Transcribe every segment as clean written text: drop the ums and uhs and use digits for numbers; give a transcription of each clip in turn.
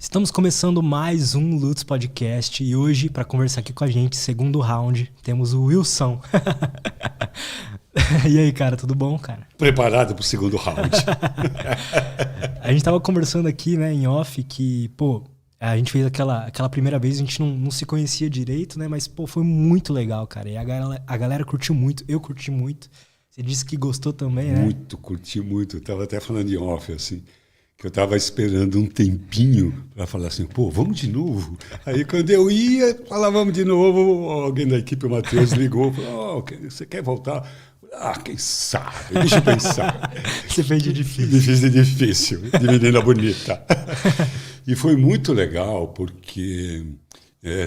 Estamos começando mais um Lutz Podcast e hoje, para conversar aqui com a gente, segundo round, temos o Wilson. E aí, cara, tudo bom, cara? Preparado para o segundo round. A gente tava conversando aqui, né, em off, que, a gente fez aquela primeira vez, a gente não se conhecia direito, né, mas, foi muito legal, cara. E a galera curtiu muito, eu curti muito. Você disse que gostou também, né? Muito, curti muito. Eu tava até falando em off, assim, que eu tava esperando um tempinho para falar assim, vamos de novo. Aí quando eu ia falar vamos de novo, alguém da equipe, o Matheus, ligou, falou, você quer voltar? Quem sabe, deixa eu pensar. Você fez de difícil. Difícil de difícil, de menina bonita. E foi muito legal, porque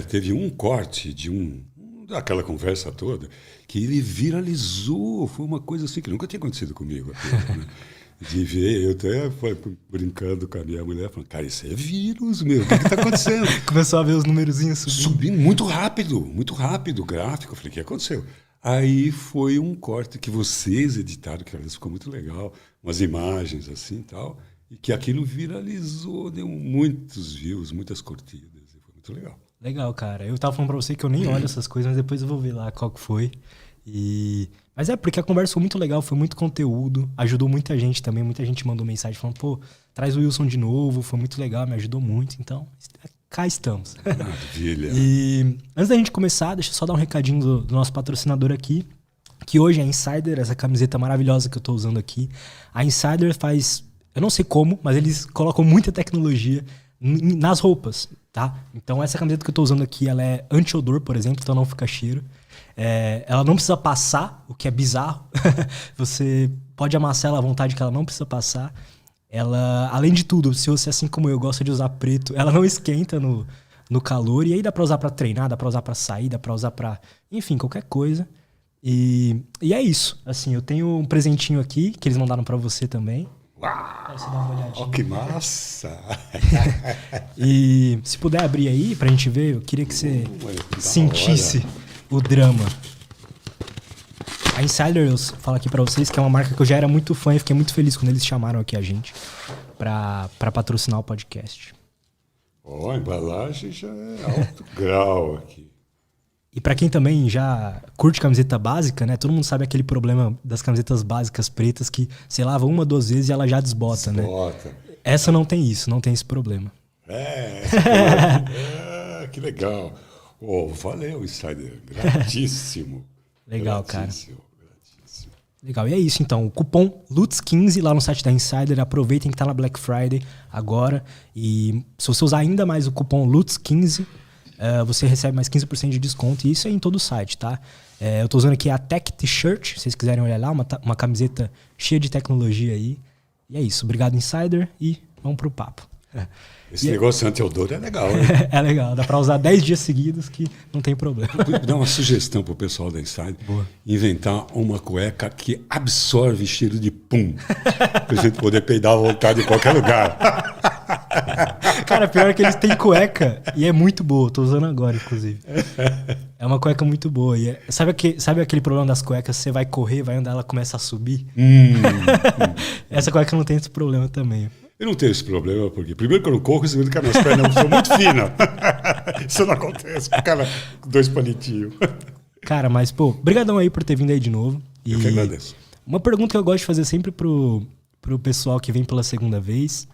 teve um corte daquela conversa toda, que ele viralizou. Foi uma coisa assim que nunca tinha acontecido comigo. Aquilo, né? De ver, eu até brincando com a minha mulher, falando, cara, isso é vírus, meu, o que está acontecendo? Começou a ver os numerozinhos subindo muito rápido o gráfico. Eu falei, o que aconteceu? Aí foi um corte que vocês editaram, que aliás ficou muito legal, umas imagens assim e tal, e que aquilo viralizou, deu muitos views, muitas curtidas, e foi muito legal. Legal, cara. Eu tava falando pra você que eu nem olho essas coisas, mas depois eu vou ver lá qual que foi. Mas porque a conversa foi muito legal, foi muito conteúdo, ajudou muita gente também, muita gente mandou mensagem falando, traz o Wilson de novo, foi muito legal, me ajudou muito, então cá estamos. Maravilha. E antes da gente começar, deixa eu só dar um recadinho do nosso patrocinador aqui, que hoje é a Insider, essa camiseta maravilhosa que eu tô usando aqui. A Insider faz, eu não sei como, mas eles colocam muita tecnologia nas roupas, tá? Então essa camiseta que eu tô usando aqui, ela é anti-odor, por exemplo, então não fica cheiro. Ela não precisa passar, o que é bizarro. Você pode amassar ela à vontade, que ela não precisa passar. Ela, além de tudo, se você, assim como eu, gosta de usar preto, ela não esquenta no calor. E aí dá pra usar pra treinar, dá pra usar pra sair, dá pra usar pra... Enfim, qualquer coisa. E é isso. Assim, eu tenho um presentinho aqui, que eles mandaram pra você também. Uau! Você dá uma olhadinha. Que massa! E se puder abrir aí pra gente ver, eu queria que você sentisse o drama. A Insider, eu falo aqui pra vocês que é uma marca que eu já era muito fã e fiquei muito feliz quando eles chamaram aqui a gente pra patrocinar o podcast. A embalagem já é alto grau aqui. E pra quem também já curte camiseta básica, né? Todo mundo sabe aquele problema das camisetas básicas pretas que você lava uma, duas vezes e ela já desbota, né? Essa não tem isso, não tem esse problema. Que legal. Valeu, Insider. Gratíssimo. Legal, gratíssimo, cara. Legal, e é isso então. O cupom LUTZ15 lá no site da Insider. Aproveitem que tá na Black Friday agora. E se você usar ainda mais o cupom LUTZ15, você recebe mais 15% de desconto. E isso é em todo o site, tá? Eu tô usando aqui a Tech T-Shirt, se vocês quiserem olhar lá. Uma camiseta cheia de tecnologia aí. E é isso. Obrigado, Insider. E vamos pro papo. Esse negócio anti-odor é legal, hein? É legal, dá pra usar 10 dias seguidos que não tem problema. Dá uma sugestão pro pessoal da Insider. Boa. Inventar uma cueca que absorve cheiro de pum. Pra gente poder peidar à vontade em qualquer lugar. Cara, pior é que eles têm cueca e é muito boa. Tô usando agora, inclusive. É uma cueca muito boa. E sabe aquele problema das cuecas? Você vai correr, vai andar, ela começa a subir? Essa cueca não tem esse problema também. Eu não tenho esse problema, porque primeiro que eu não corro, segundo que as minhas pernas são muito finas. Isso não acontece com cara com dois palitinhos. Cara, mas, brigadão aí por ter vindo aí de novo. Eu que agradeço. Uma pergunta que eu gosto de fazer sempre pro pessoal que vem pela segunda vez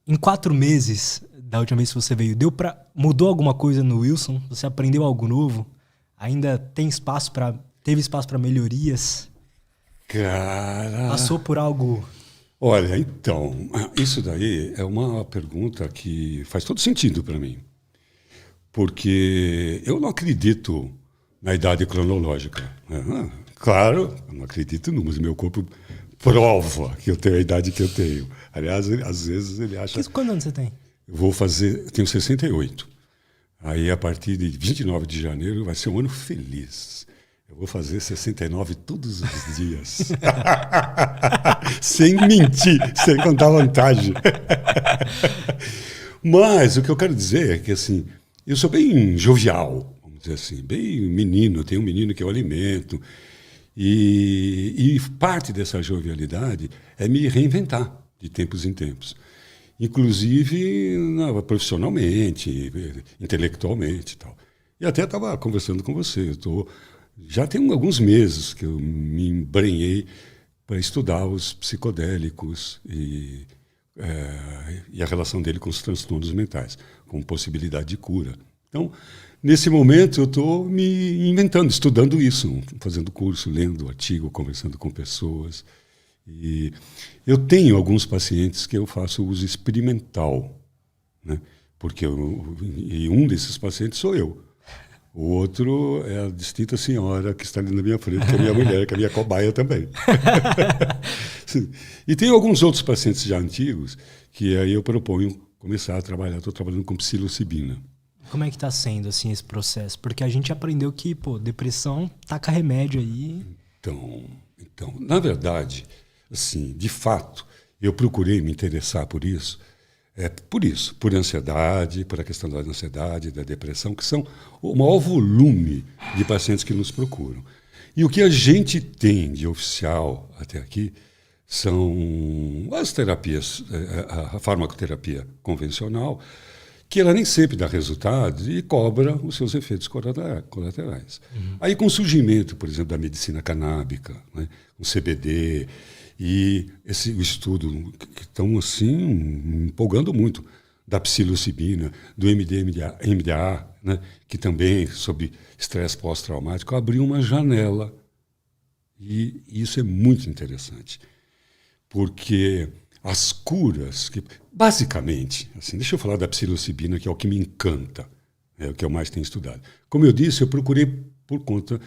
em 4 meses da última vez que você veio, mudou alguma coisa no Wilson? Você aprendeu algo novo? Ainda teve espaço para melhorias? Cara... Passou por algo... Olha, então, isso daí é uma pergunta que faz todo sentido para mim. Porque eu não acredito na idade cronológica. Claro, eu não acredito não, mas meu corpo prova que eu tenho a idade que eu tenho. Aliás, às vezes ele acha... Quantos anos você tem? Eu tenho 68. Aí, a partir de 29 de janeiro, vai ser um ano feliz. Eu vou fazer 69 todos os dias. Sem mentir, sem contar vantagem. Mas o que eu quero dizer é que, assim, eu sou bem jovial, vamos dizer assim, bem menino. Eu tenho um menino que eu alimento. E parte dessa jovialidade é me reinventar de tempos em tempos. inclusive profissionalmente, intelectualmente e tal. E até estava conversando com você. Já tem alguns meses que eu me embrenhei para estudar os psicodélicos e a relação dele com os transtornos mentais, com possibilidade de cura. Então, nesse momento, eu estou me inventando, estudando isso, fazendo curso, lendo artigo, conversando com pessoas. E eu tenho alguns pacientes que eu faço uso experimental, né? E um desses pacientes sou eu. O outro é a distinta senhora que está ali na minha frente, que é a minha mulher, que é a minha cobaia também. E tem alguns outros pacientes já antigos que aí eu proponho começar a trabalhar. Estou trabalhando com psilocibina. Como é que está sendo assim, esse processo? Porque a gente aprendeu que depressão taca remédio aí. Então, na verdade, assim, de fato, eu procurei me interessar por isso. Por ansiedade, por a questão da ansiedade, da depressão, que são o maior volume de pacientes que nos procuram. E o que a gente tem de oficial até aqui são as terapias, a farmacoterapia convencional, que ela nem sempre dá resultados e cobra os seus efeitos colaterais. Aí com o surgimento, por exemplo, da medicina canábica, né, o CBD, e o estudo que estão assim empolgando muito da psilocibina, do MDA, né, que também sobre estresse pós-traumático abriu uma janela, e isso é muito interessante, porque as curas que basicamente, assim, deixa eu falar da psilocibina, que é o que me encanta, é o que eu mais tenho estudado. Como eu disse, eu procurei por conta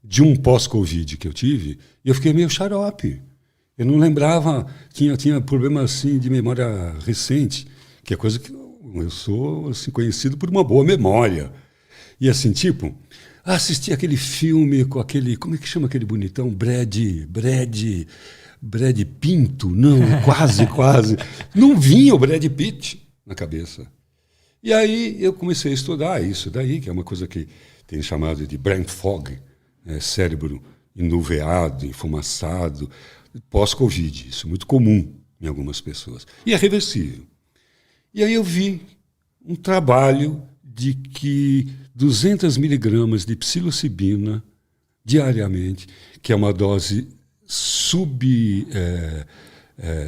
de um pós-Covid que eu tive e eu fiquei meio xarope. Eu não lembrava, tinha problema assim de memória recente, que é coisa que eu sou assim, conhecido por uma boa memória. E assim, assisti aquele filme com aquele, como é que chama aquele bonitão? Brad Pinto? Não, quase. Não vinha o Brad Pitt na cabeça. E aí eu comecei a estudar isso daí, que é uma coisa que tem chamado de brain fog, cérebro enuveado, enfumaçado, pós-Covid. Isso é muito comum em algumas pessoas. E é reversível. E aí eu vi um trabalho de que 200 miligramas de psilocibina diariamente, que é uma dose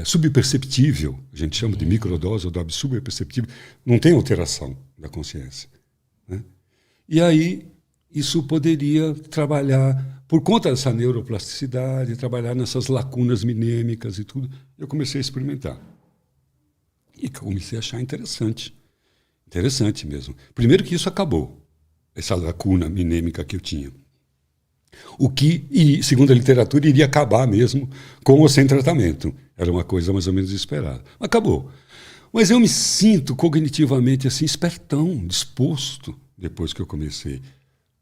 subperceptível, a gente chama de microdose ou dose subperceptível, não tem alteração da consciência, né? E aí isso poderia trabalhar, por conta dessa neuroplasticidade, trabalhar nessas lacunas minêmicas e tudo. Eu comecei a experimentar. E comecei a achar interessante. Interessante mesmo. Primeiro que isso acabou, essa lacuna minêmica que eu tinha. O que, segundo a literatura, iria acabar mesmo com ou sem tratamento. Era uma coisa mais ou menos esperada. Acabou. Mas eu me sinto cognitivamente assim, espertão, disposto, depois que eu comecei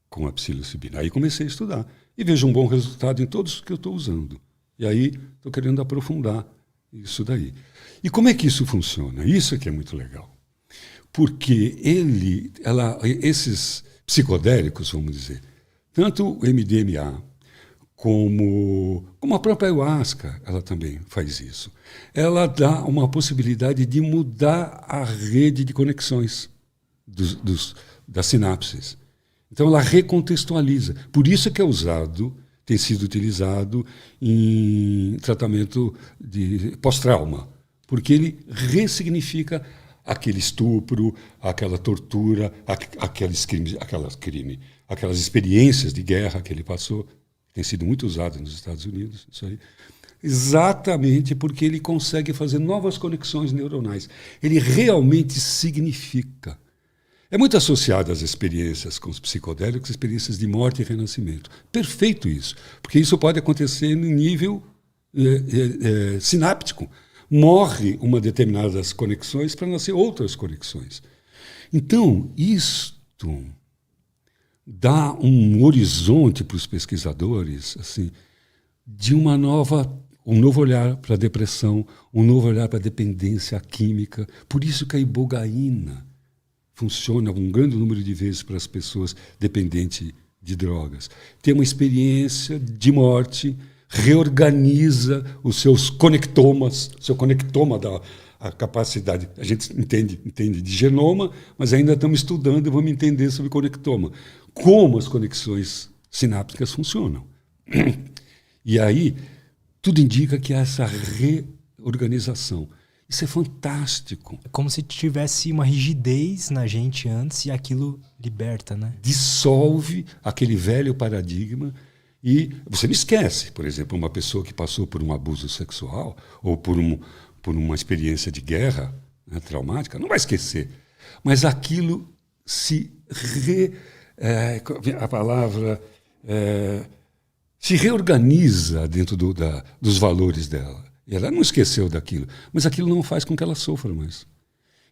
com a psilocibina. Aí comecei a estudar. E vejo um bom resultado em todos que eu estou usando. E aí estou querendo aprofundar isso daí. E como é que isso funciona? Isso é que é muito legal. Porque esses psicodélicos, vamos dizer, tanto o MDMA como a própria ayahuasca, ela também faz isso. Ela dá uma possibilidade de mudar a rede de conexões das sinapses. Então ela recontextualiza. Por isso que tem sido utilizado em tratamento de pós-trauma, porque ele ressignifica aquele estupro, aquela tortura, aquelas experiências de guerra que ele passou, tem sido muito usado nos Estados Unidos, isso aí, exatamente porque ele consegue fazer novas conexões neuronais. Ele realmente significa. É muito associado às experiências com os psicodélicos, experiências de morte e renascimento. Perfeito isso, porque isso pode acontecer no nível sináptico. Morre uma determinadas conexões para nascer outras conexões. Então, isto dá um horizonte para os pesquisadores assim, de um novo olhar para a depressão, um novo olhar para a dependência química. Por isso que a ibogaína funciona um grande número de vezes para as pessoas dependentes de drogas. Tem uma experiência de morte, reorganiza os seus conectomas, seu conectoma a capacidade. A gente entende de genoma, mas ainda estamos estudando e vamos entender sobre conectoma. Como as conexões sinápticas funcionam. E aí, tudo indica que há essa reorganização. Isso é fantástico. É como se tivesse uma rigidez na gente antes e aquilo liberta, né? Dissolve aquele velho paradigma e você não esquece, por exemplo, uma pessoa que passou por um abuso sexual ou por uma experiência de guerra, né, traumática, não vai esquecer. Mas aquilo se reorganiza dentro dos valores dela. E ela não esqueceu daquilo, mas aquilo não faz com que ela sofra mais.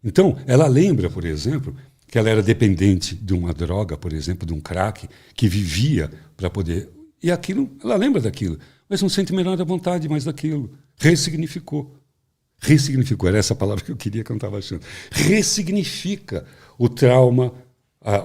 Então, ela lembra, por exemplo, que ela era dependente de uma droga, por exemplo, de um crack, que vivia para poder... E aquilo, ela lembra daquilo, mas não sente a menor vontade mais daquilo. Ressignificou. Ressignificou, era essa palavra que eu queria que eu não estava achando. Ressignifica o trauma,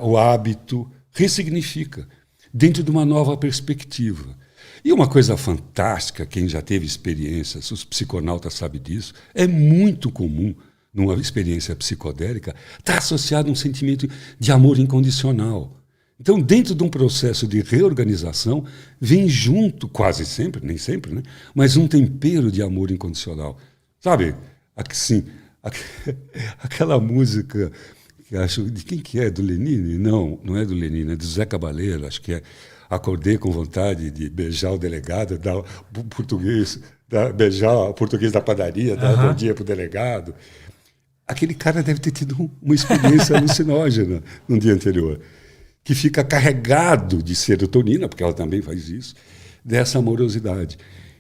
o hábito, ressignifica, dentro de uma nova perspectiva. E uma coisa fantástica, quem já teve experiências, os psiconautas sabem disso, é muito comum, numa experiência psicodélica, estar associado a um sentimento de amor incondicional. Então, dentro de um processo de reorganização, vem junto, quase sempre, nem sempre, né? Mas um tempero de amor incondicional. Sabe, assim, aquela música, que acho, de quem que é? Do Lenine? Não, não é do Lenine, é do Zé Cabaleiro, acho que é Acordei com vontade de beijar o delegado, dar o português, beijar o português da padaria, dar bom dia para o delegado. Aquele cara deve ter tido uma experiência alucinógena no dia anterior, que fica carregado de serotonina, porque ela também faz isso, dessa amorosidade.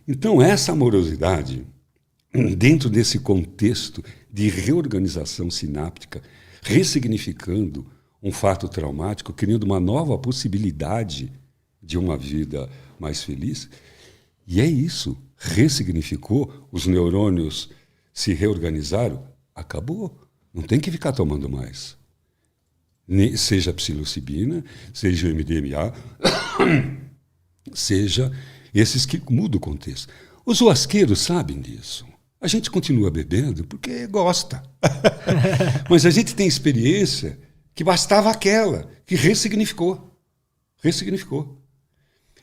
Então, essa amorosidade, dentro desse contexto de reorganização sináptica, ressignificando um fato traumático, criando uma nova possibilidade de uma vida mais feliz. E é isso. Ressignificou, os neurônios se reorganizaram, acabou. Não tem que ficar tomando mais. Seja a psilocibina, seja o MDMA, seja esses que mudam o contexto. Os huasqueiros sabem disso. A gente continua bebendo porque gosta. Mas a gente tem experiência que bastava aquela, que ressignificou. Ressignificou.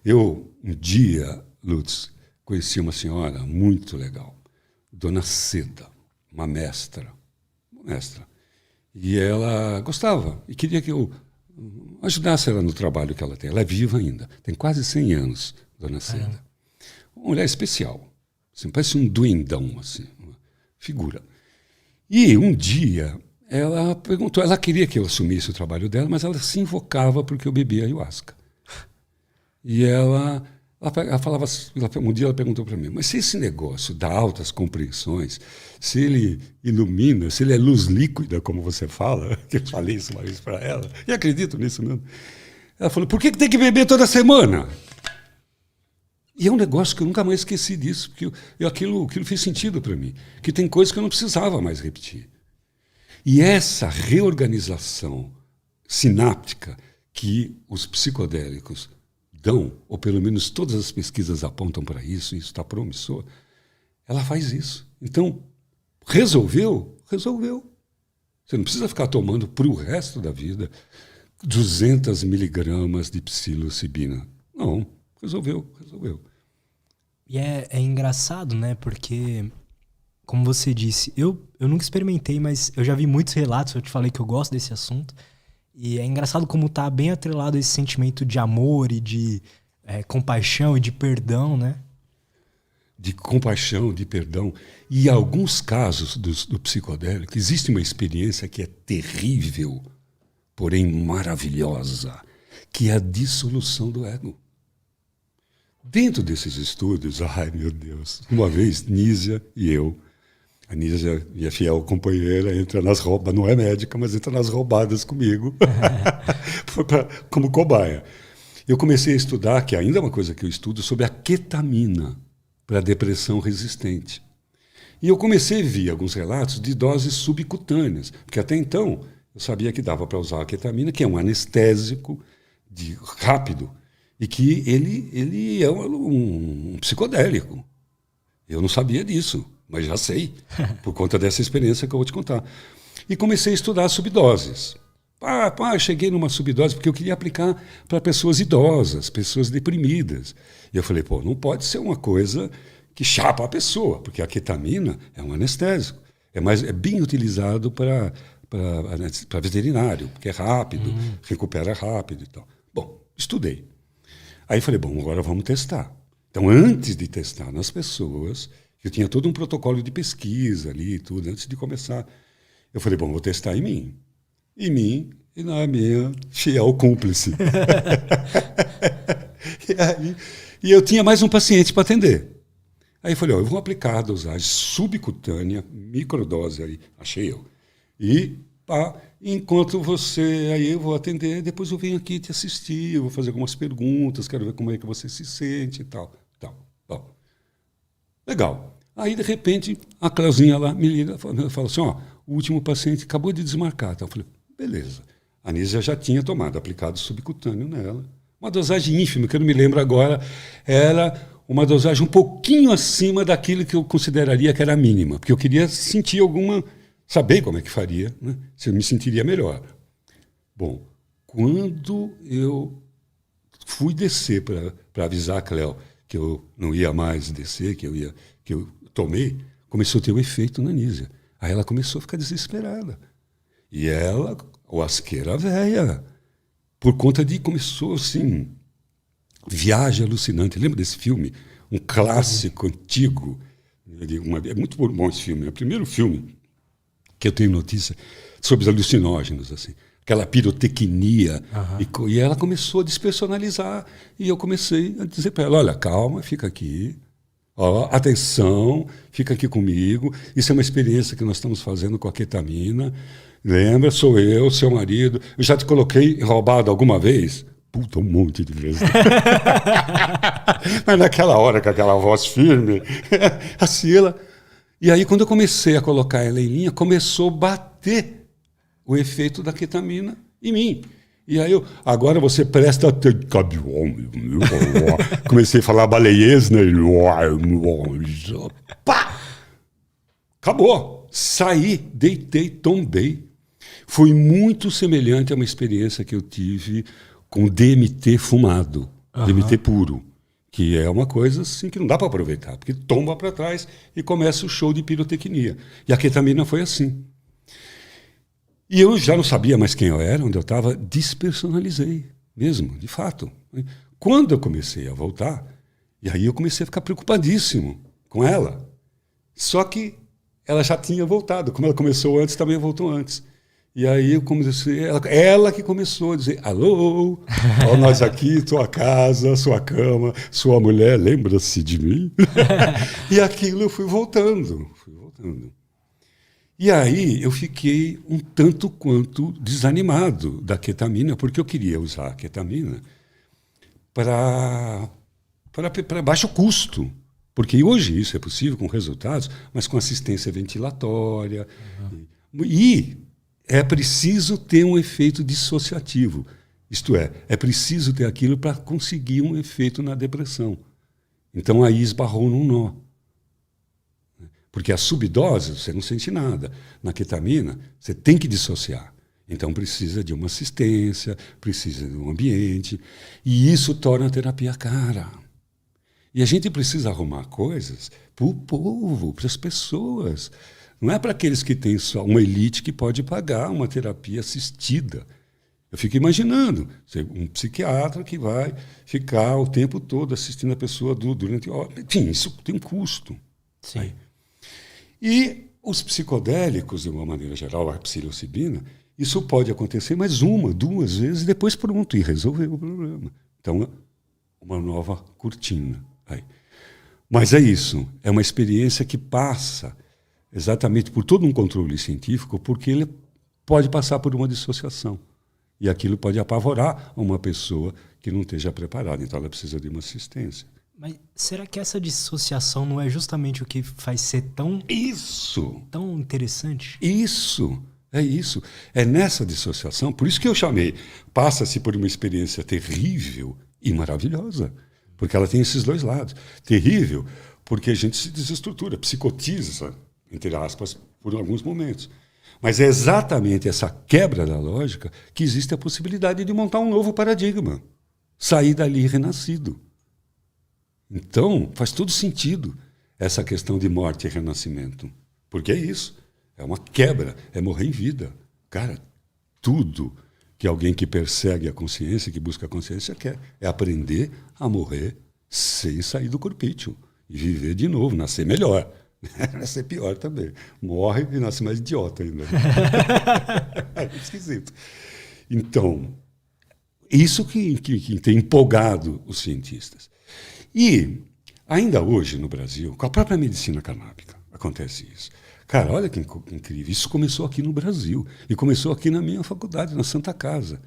Eu, um dia, Lutz, conheci uma senhora muito legal, Dona Seda, uma mestra. E ela gostava e queria que eu ajudasse ela no trabalho que ela tem. Ela é viva ainda, tem quase 100 anos, Dona Seda. Uma mulher especial, assim, parece um duendão, assim, uma figura. E um dia ela perguntou, ela queria que eu assumisse o trabalho dela, mas ela se invocava porque eu bebia ayahuasca. E ela falava, um dia ela perguntou para mim, mas se esse negócio dá altas compreensões, se ele ilumina, se ele é luz líquida, como você fala, que eu falei isso uma vez para ela, e acredito nisso mesmo. Ela falou, por que tem que beber toda semana? E é um negócio que eu nunca mais esqueci disso, porque aquilo fez sentido para mim, que tem coisas que eu não precisava mais repetir. E essa reorganização sináptica que os psicodélicos dão, ou pelo menos todas as pesquisas apontam para isso, e isso está promissor, ela faz isso. Então, resolveu. Você não precisa ficar tomando para o resto da vida 200 miligramas de psilocibina. Não, resolveu. E é engraçado, né? Porque, como você disse, eu nunca experimentei, mas eu já vi muitos relatos, eu te falei que eu gosto desse assunto. E é engraçado como tá bem atrelado esse sentimento de amor e de compaixão e de perdão, né? De compaixão, de perdão. E em alguns casos do psicodélico, existe uma experiência que é terrível, porém maravilhosa, que é a dissolução do ego. Dentro desses estudos, ai meu Deus, uma vez Nízia e eu, a Nízia, minha fiel companheira, entra nas roubadas, não é médica, mas entra nas roubadas comigo, como cobaia. Eu comecei a estudar, que ainda é uma coisa que eu estudo, sobre a ketamina para depressão resistente. E eu comecei a ver alguns relatos de doses subcutâneas, porque até então eu sabia que dava para usar a ketamina, que é um anestésico rápido, e que ele é um psicodélico. Eu não sabia disso. mas já sei, por conta dessa experiência que eu vou te contar. E comecei a estudar subdoses. Cheguei numa subdose porque eu queria aplicar para pessoas idosas, pessoas deprimidas. E eu falei, não pode ser uma coisa que chapa a pessoa, porque a ketamina é um anestésico. É bem utilizado para veterinário, porque é rápido, recupera rápido e tal. Bom, estudei. Aí falei, agora vamos testar. Então, antes de testar nas pessoas, eu tinha todo um protocolo de pesquisa ali e tudo, antes de começar. Eu falei, vou testar em mim. Em mim e na minha fiel cúmplice. E eu tinha mais um paciente para atender. Aí eu falei, eu vou aplicar a dosagem subcutânea, microdose aí, achei eu. E enquanto você, aí eu vou atender, depois eu venho aqui te assistir, eu vou fazer algumas perguntas, quero ver como é que você se sente e tal. Bom, legal. Aí, de repente, a Clauzinha lá me liga, fala assim, o último paciente acabou de desmarcar. Então, eu falei, beleza. A Nízia já tinha tomado, aplicado subcutâneo nela. Uma dosagem ínfima, que eu não me lembro agora, era uma dosagem um pouquinho acima daquilo que eu consideraria que era mínima, porque eu queria sentir saber como é que faria, né? Se eu me sentiria melhor. Bom, quando eu fui descer para avisar a Cléo que eu não ia mais descer, que eu tomei, começou a ter um efeito na Nízia. Aí ela começou a ficar desesperada. E ela, o asqueira velha, por conta de começou assim, Viagem Alucinante. Lembra desse filme? Um clássico antigo. É muito bom esse filme. É o primeiro filme que eu tenho notícia sobre os alucinógenos, assim. Aquela pirotecnia. E ela começou a despersonalizar. E eu comecei a dizer para ela, olha, calma, fica aqui. Atenção, fica aqui comigo. Isso é uma experiência que nós estamos fazendo com a ketamina. Lembra, sou eu, seu marido. Eu já te coloquei roubado alguma vez? Puta, um monte de vezes. Mas naquela hora, com aquela voz firme, assim ela... E aí, quando eu comecei a colocar ela em linha, começou a bater o efeito da ketamina em mim. E aí agora você presta atenção. Comecei a falar baleiês, né? Pá! Acabou. Saí, deitei, tombei. Foi muito semelhante a uma experiência que eu tive com DMT fumado, DMT puro, que é uma coisa assim que não dá para aproveitar, porque tomba para trás e começa o show de pirotecnia. E a ketamina foi assim. E eu já não sabia mais quem eu era, onde eu estava, despersonalizei mesmo, de fato. Quando eu comecei a voltar, e aí eu comecei a ficar preocupadíssimo com ela. Só que ela já tinha voltado. Como ela começou antes, também voltou antes. E aí eu comecei, ela que começou a dizer, alô, ó, nós aqui, tua casa, sua cama, sua mulher, lembra-se de mim? E aquilo eu fui voltando. E aí eu fiquei um tanto quanto desanimado da ketamina, porque eu queria usar a ketamina para baixo custo. Porque hoje isso é possível com resultados, mas com assistência ventilatória. E é preciso ter um efeito dissociativo. Isto é preciso ter aquilo para conseguir um efeito na depressão. Então aí esbarrou num nó. Porque a subdose, você não sente nada. Na ketamina, você tem que dissociar. Então precisa de uma assistência, precisa de um ambiente. E isso torna a terapia cara. E a gente precisa arrumar coisas para o povo, para as pessoas. Não é para aqueles que têm só uma elite que pode pagar uma terapia assistida. Eu fico imaginando um psiquiatra que vai ficar o tempo todo assistindo a pessoa durante... Enfim, isso tem um custo. Sim. Aí. E os psicodélicos, de uma maneira geral, a psilocibina, isso pode acontecer mais uma, duas vezes, e depois pronto, e resolveu o problema. Então, uma nova cortina. Aí. Mas é isso, é uma experiência que passa exatamente por todo um controle científico, porque ele pode passar por uma dissociação. E aquilo pode apavorar uma pessoa que não esteja preparada, então ela precisa de uma assistência. Mas será que essa dissociação não é justamente o que faz ser tão interessante? Isso, é isso. É nessa dissociação, por isso que eu chamei, passa-se por uma experiência terrível e maravilhosa, porque ela tem esses dois lados. Terrível, porque a gente se desestrutura, psicotiza, entre aspas, por alguns momentos. Mas é exatamente essa quebra da lógica que existe a possibilidade de montar um novo paradigma, sair dali renascido. Então, faz todo sentido essa questão de morte e renascimento. Porque é isso, é uma quebra, é morrer em vida. Cara, tudo que alguém que persegue a consciência, que busca a consciência, quer é aprender a morrer sem sair do corpício e viver de novo, nascer melhor. Nascer pior também. Morre e nasce mais idiota ainda. É esquisito. Então, isso que tem empolgado os cientistas. E, ainda hoje no Brasil, com a própria medicina canábica, acontece isso. Cara, olha que incrível. Isso começou aqui no Brasil. E começou aqui na minha faculdade, na Santa Casa.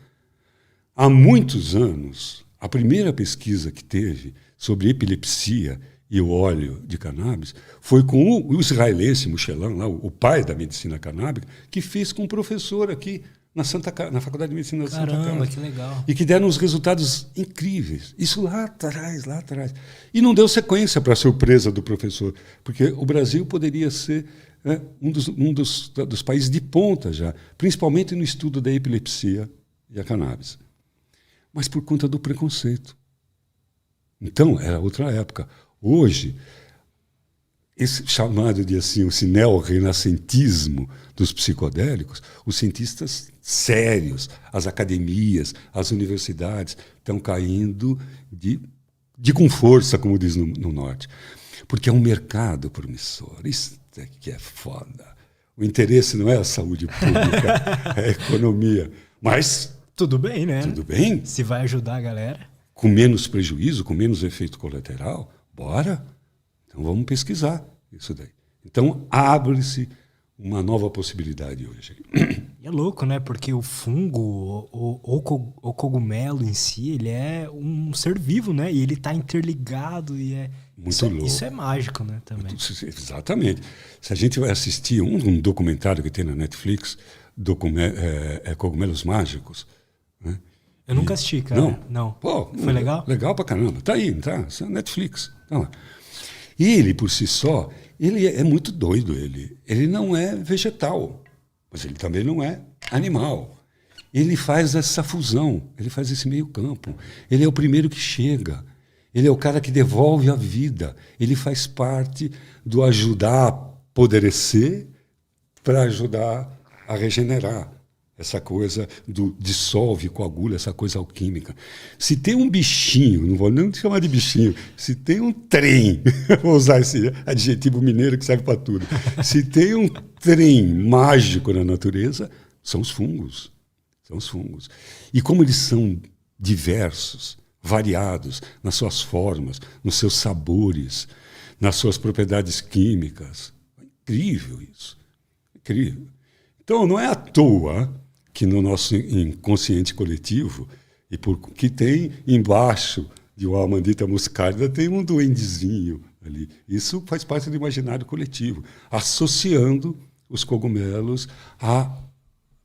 Há muitos anos, a primeira pesquisa que teve sobre epilepsia e o óleo de cannabis foi com o israelense Michelin, lá, o pai da medicina canábica, que fez com um professor aqui na Faculdade de Medicina da Santa Casa. Caramba, que legal. E que deram uns resultados incríveis. Isso lá atrás, lá atrás. E não deu sequência para a surpresa do professor, porque o Brasil poderia ser um dos países de ponta já, principalmente no estudo da epilepsia e a cannabis. Mas por conta do preconceito. Então, era outra época. Hoje, esse chamado de assim, o neo-renascentismo dos psicodélicos, os cientistas sérios, as academias, as universidades estão caindo com força, como diz no Norte. Porque é um mercado promissor. Isso é que é foda. O interesse não é a saúde pública, é a economia. Mas... Tudo bem, né? Tudo bem. Se vai ajudar a galera. Com menos prejuízo, com menos efeito colateral, bora. Então vamos pesquisar isso daí. Então abre-se uma nova possibilidade hoje. E é louco, né? Porque o fungo, o cogumelo em si, ele é um ser vivo, né? E ele está interligado e é... Muito louco. Isso é mágico, né? Também. Exatamente. Se a gente vai assistir um documentário que tem na Netflix, Cogumelos Mágicos, né? Eu nunca assisti, cara. Não. Pô, foi legal? Legal pra caramba. Tá aí, tá? Isso é Netflix. Tá lá. E ele, por si só, ele é muito doido. Ele não é vegetal, mas ele também não é animal. Ele faz essa fusão, ele faz esse meio campo. Ele é o primeiro que chega. Ele é o cara que devolve a vida. Ele faz parte do ajudar a apodrecer para ajudar a regenerar. Essa coisa do dissolve, coagula, essa coisa alquímica. Se tem um bichinho, não vou nem chamar de bichinho, se tem um trem, vou usar esse adjetivo mineiro que serve para tudo, se tem um trem mágico na natureza, são os fungos. São os fungos. E como eles são diversos, variados nas suas formas, nos seus sabores, nas suas propriedades químicas. É incrível isso. Incrível. Então, não é à toa que no nosso inconsciente coletivo, e que tem embaixo de uma amandita muscárida, tem um duendezinho ali. Isso faz parte do imaginário coletivo, associando os cogumelos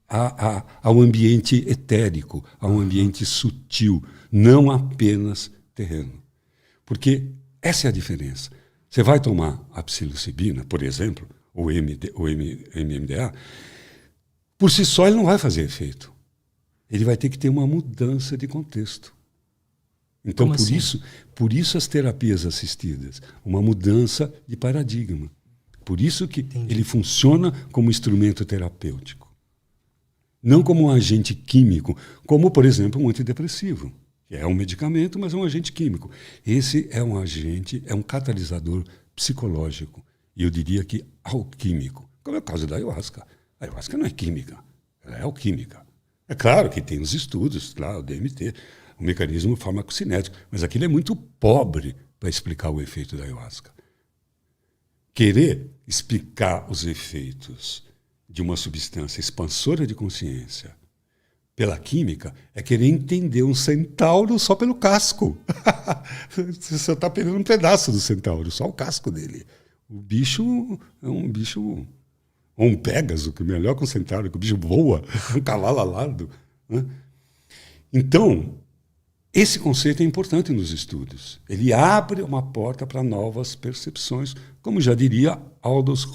ao ambiente etérico, a um ambiente sutil, não apenas terreno. Porque essa é a diferença. Você vai tomar a psilocibina, por exemplo, ou MMDA, por si só ele não vai fazer efeito. Ele vai ter que ter uma mudança de contexto. Então, por isso as terapias assistidas, uma mudança de paradigma. Por isso que ele funciona como instrumento terapêutico. Não como um agente químico, como, por exemplo, um antidepressivo. Que é um medicamento, mas é um agente químico. Esse é um agente, é um catalisador psicológico. E eu diria que alquímico. Como é o caso da ayahuasca. A ayahuasca não é química, ela é alquímica. É claro que tem os estudos, lá, o DMT, o mecanismo farmacocinético, mas aquilo é muito pobre para explicar o efeito da ayahuasca. Querer explicar os efeitos de uma substância expansora de consciência pela química é querer entender um centauro só pelo casco. Você só está pegando um pedaço do centauro, só o casco dele. O bicho é um bicho... Ou um Pégaso, que é melhor que um centauro, que o bicho voa, um cavalo alado. Né? Então, esse conceito é importante nos estudos. Ele abre uma porta para novas percepções, como já diria Aldous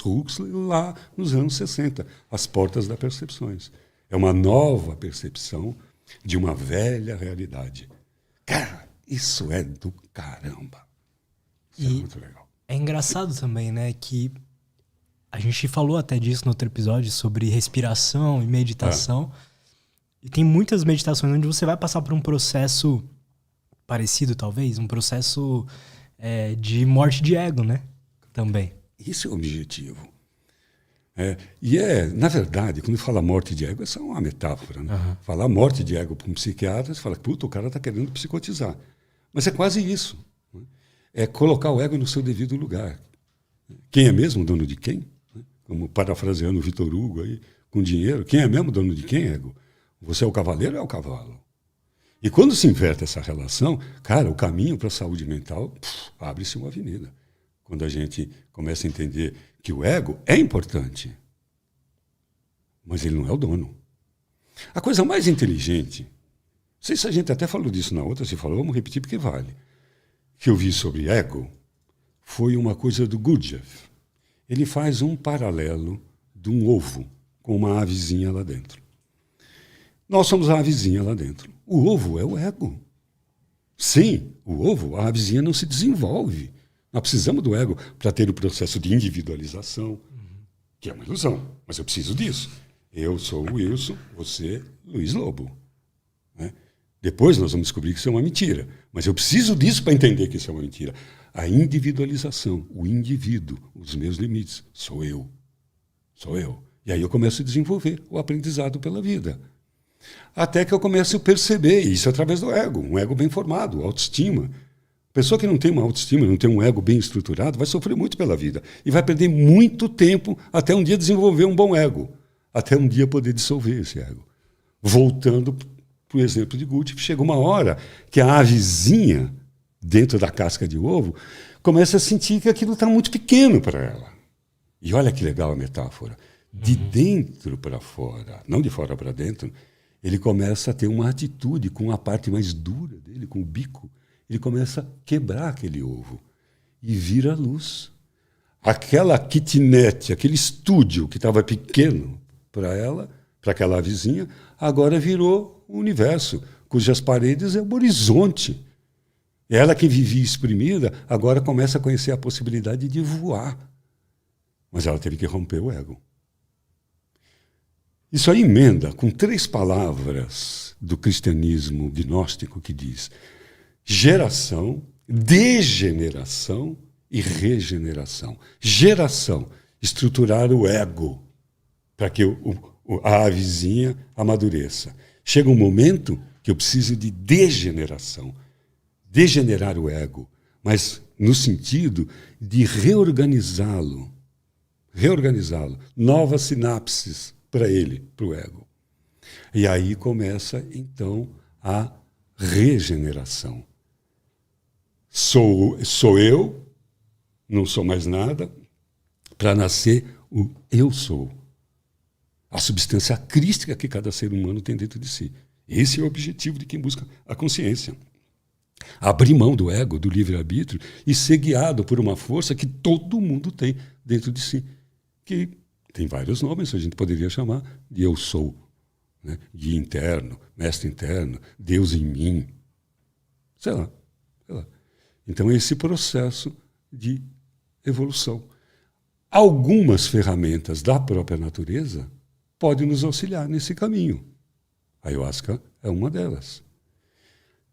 Huxley lá nos anos 60, as portas das percepções. É uma nova percepção de uma velha realidade. Cara, isso é do caramba. Isso é muito legal. É engraçado também, né, que a gente falou até disso no outro episódio sobre respiração e meditação. E tem muitas meditações onde você vai passar por um processo parecido, talvez, um processo de morte de ego, né? Também. Isso é o objetivo. Na verdade, quando fala morte de ego, essa é uma metáfora. Né? Uhum. Falar morte de ego para um psiquiatra, você fala, puta, o cara está querendo psicotizar. Mas é quase isso. Né? É colocar o ego no seu devido lugar. Quem é mesmo dono de quem? Como parafraseando o Vitor Hugo aí, com dinheiro, quem é mesmo dono de quem, ego? Você é o cavaleiro ou é o cavalo? E quando se inverte essa relação, cara, o caminho para a saúde mental abre-se uma avenida. Quando a gente começa a entender que o ego é importante, mas ele não é o dono. A coisa mais inteligente, não sei se a gente até falou disso na outra, se falou, vamos repetir porque vale, que eu vi sobre ego, foi uma coisa do Gurdjieff. Ele faz um paralelo de um ovo com uma avezinha lá dentro. Nós somos a avezinha lá dentro. O ovo é o ego. Sem o ovo, a avezinha não se desenvolve. Nós precisamos do ego para ter o processo de individualização, que é uma ilusão, mas eu preciso disso. Eu sou o Wilson, você, Luiz Lobo. Né? Depois nós vamos descobrir que isso é uma mentira, mas eu preciso disso para entender que isso é uma mentira. A individualização, o indivíduo, os meus limites, sou eu. Sou eu. E aí eu começo a desenvolver o aprendizado pela vida. Até que eu começo a perceber, isso através do ego, um ego bem formado, autoestima. Pessoa que não tem uma autoestima, não tem um ego bem estruturado, vai sofrer muito pela vida. E vai perder muito tempo até um dia desenvolver um bom ego. Até um dia poder dissolver esse ego. Voltando para o exemplo de Gurdjieff, chega uma hora que a avezinha, dentro da casca de ovo, começa a sentir que aquilo está muito pequeno para ela. E olha que legal a metáfora. De dentro para fora, não de fora para dentro, ele começa a ter uma atitude com a parte mais dura dele, com o bico. Ele começa a quebrar aquele ovo e vira luz. Aquela kitnet, aquele estúdio que estava pequeno para ela, para aquela vizinha, agora virou um universo, cujas paredes é um horizonte. Ela que vivia exprimida, agora começa a conhecer a possibilidade de voar. Mas ela teve que romper o ego. Isso aí emenda com 3 palavras do cristianismo gnóstico que diz geração, degeneração e regeneração. Geração, estruturar o ego para que a avezinha amadureça. Chega um momento que eu preciso de degeneração, degenerar o ego, mas no sentido de reorganizá-lo, novas sinapses para ele, para o ego. E aí começa, então, a regeneração. Sou eu, não sou mais nada, para nascer o eu sou. A substância crística que cada ser humano tem dentro de si. Esse é o objetivo de quem busca a consciência. Abrir mão do ego, do livre-arbítrio, e ser guiado por uma força que todo mundo tem dentro de si, que tem vários nomes, a gente poderia chamar de eu sou, né? Guia interno, mestre interno, Deus em mim, sei lá. Então é esse processo de evolução. Algumas ferramentas da própria natureza podem nos auxiliar nesse caminho. A ayahuasca é uma delas.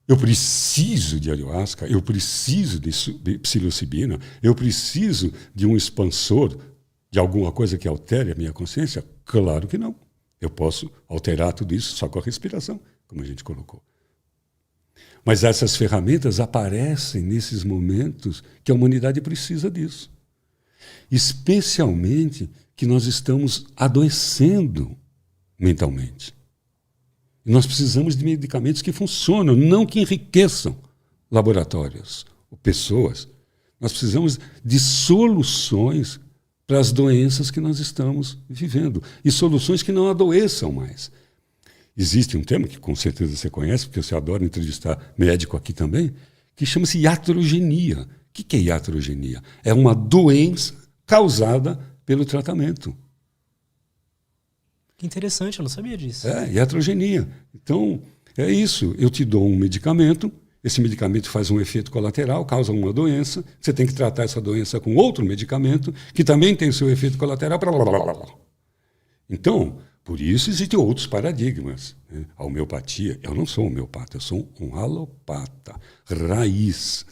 Eu preciso de ayahuasca, eu preciso de psilocibina, eu preciso de um expansor, de alguma coisa que altere a minha consciência? Claro que não. Eu posso alterar tudo isso só com a respiração, como a gente colocou. Mas essas ferramentas aparecem nesses momentos que a humanidade precisa disso. Especialmente que nós estamos adoecendo mentalmente. E nós precisamos de medicamentos que funcionam, não que enriqueçam laboratórios ou pessoas. Nós precisamos de soluções para as doenças que nós estamos vivendo. E soluções que não adoeçam mais. Existe um termo que com certeza você conhece, porque você adora entrevistar médico aqui também, que chama-se iatrogenia. O que é iatrogenia? É uma doença causada pelo tratamento. Que interessante, eu não sabia disso. É, iatrogenia. Então, é isso. Eu te dou um medicamento, esse medicamento faz um efeito colateral, causa uma doença, você tem que tratar essa doença com outro medicamento, que também tem seu efeito colateral. Blá, blá, blá, blá. Então, por isso existem outros paradigmas. Né? A homeopatia, eu não sou homeopata, eu sou um alopata, raiz.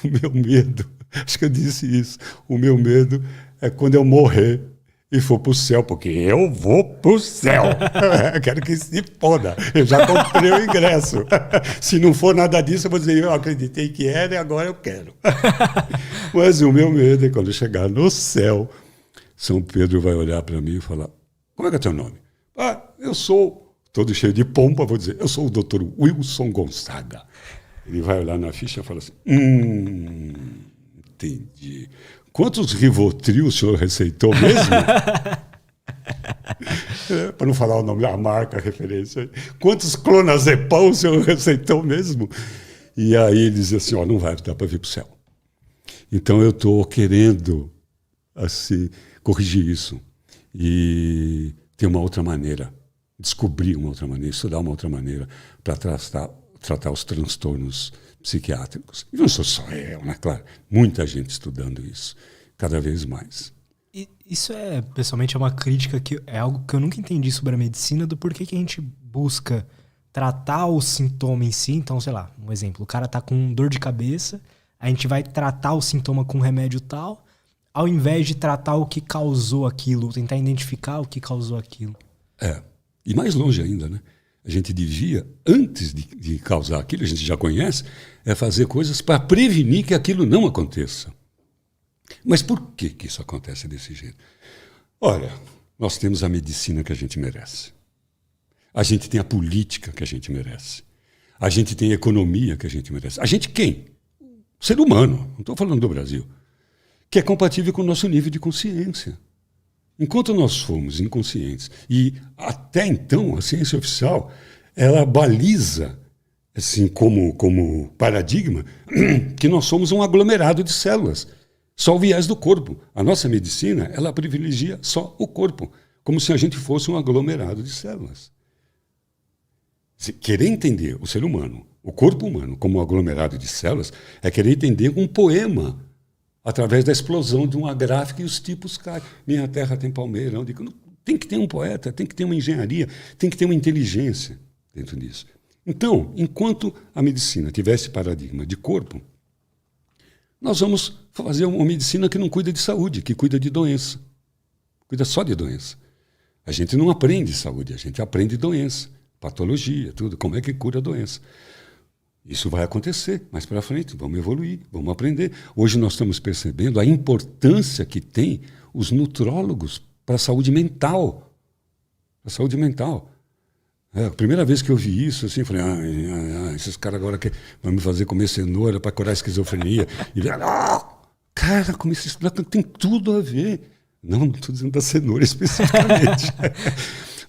O meu medo, acho que eu disse isso, o meu medo é quando eu morrer e for para o céu, porque eu vou para o céu. Quero que se foda. Eu já comprei o ingresso. Se não for nada disso, eu vou dizer, eu acreditei que era e agora eu quero. Mas o meu medo é quando eu chegar no céu, São Pedro vai olhar para mim e falar, como é que é teu nome? Ah, eu sou, todo cheio de pompa, vou dizer, eu sou o Dr. Wilson Gonzaga. Ele vai olhar na ficha e fala assim, entendi. Quantos Rivotril o senhor receitou mesmo? Para não falar o nome da marca, a referência. Quantos clonazepam o senhor receitou mesmo? E aí ele diz assim, ó, não vai dar para vir para o céu. Então eu estou querendo assim, corrigir isso e ter uma outra maneira, descobrir uma outra maneira, estudar uma outra maneira para tratar os transtornos psiquiátricos. E não sou só eu, né? Claro, muita gente estudando isso, cada vez mais. E isso pessoalmente, é uma crítica que é algo que eu nunca entendi sobre a medicina, do porquê que a gente busca tratar o sintoma em si. Então, sei lá, um exemplo, o cara tá com dor de cabeça, a gente vai tratar o sintoma com um remédio tal, ao invés de tratar o que causou aquilo, tentar identificar o que causou aquilo. E mais longe ainda, né? A gente devia, antes de causar aquilo, a gente já conhece, é fazer coisas para prevenir que aquilo não aconteça. Mas por que isso acontece desse jeito? Olha, nós temos a medicina que a gente merece. A gente tem a política que a gente merece. A gente tem a economia que a gente merece. A gente quem? O ser humano, não estou falando do Brasil, que é compatível com o nosso nível de consciência. Enquanto nós fomos inconscientes, e até então a ciência oficial, ela baliza, assim, como paradigma, que nós somos um aglomerado de células, só o viés do corpo. A nossa medicina, ela privilegia só o corpo, como se a gente fosse um aglomerado de células. Se querer entender o ser humano, o corpo humano, como um aglomerado de células, é querer entender um poema, através da explosão de uma gráfica e os tipos caem. Minha terra tem palmeirão. Tem que ter um poeta, tem que ter uma engenharia, tem que ter uma inteligência dentro disso. Então, enquanto a medicina tivesse paradigma de corpo, nós vamos fazer uma medicina que não cuida de saúde, que cuida de doença. Cuida só de doença. A gente não aprende saúde, a gente aprende doença, patologia, tudo, como é que cura a doença. Isso vai acontecer mais para frente, vamos evoluir, vamos aprender. Hoje nós estamos percebendo a importância que tem os nutrólogos para a saúde mental. A saúde mental. A primeira vez que eu vi isso, assim, eu falei, esses caras agora vão me fazer comer cenoura para curar a esquizofrenia. E cara, comer isso tem tudo a ver. Não estou dizendo da cenoura especificamente,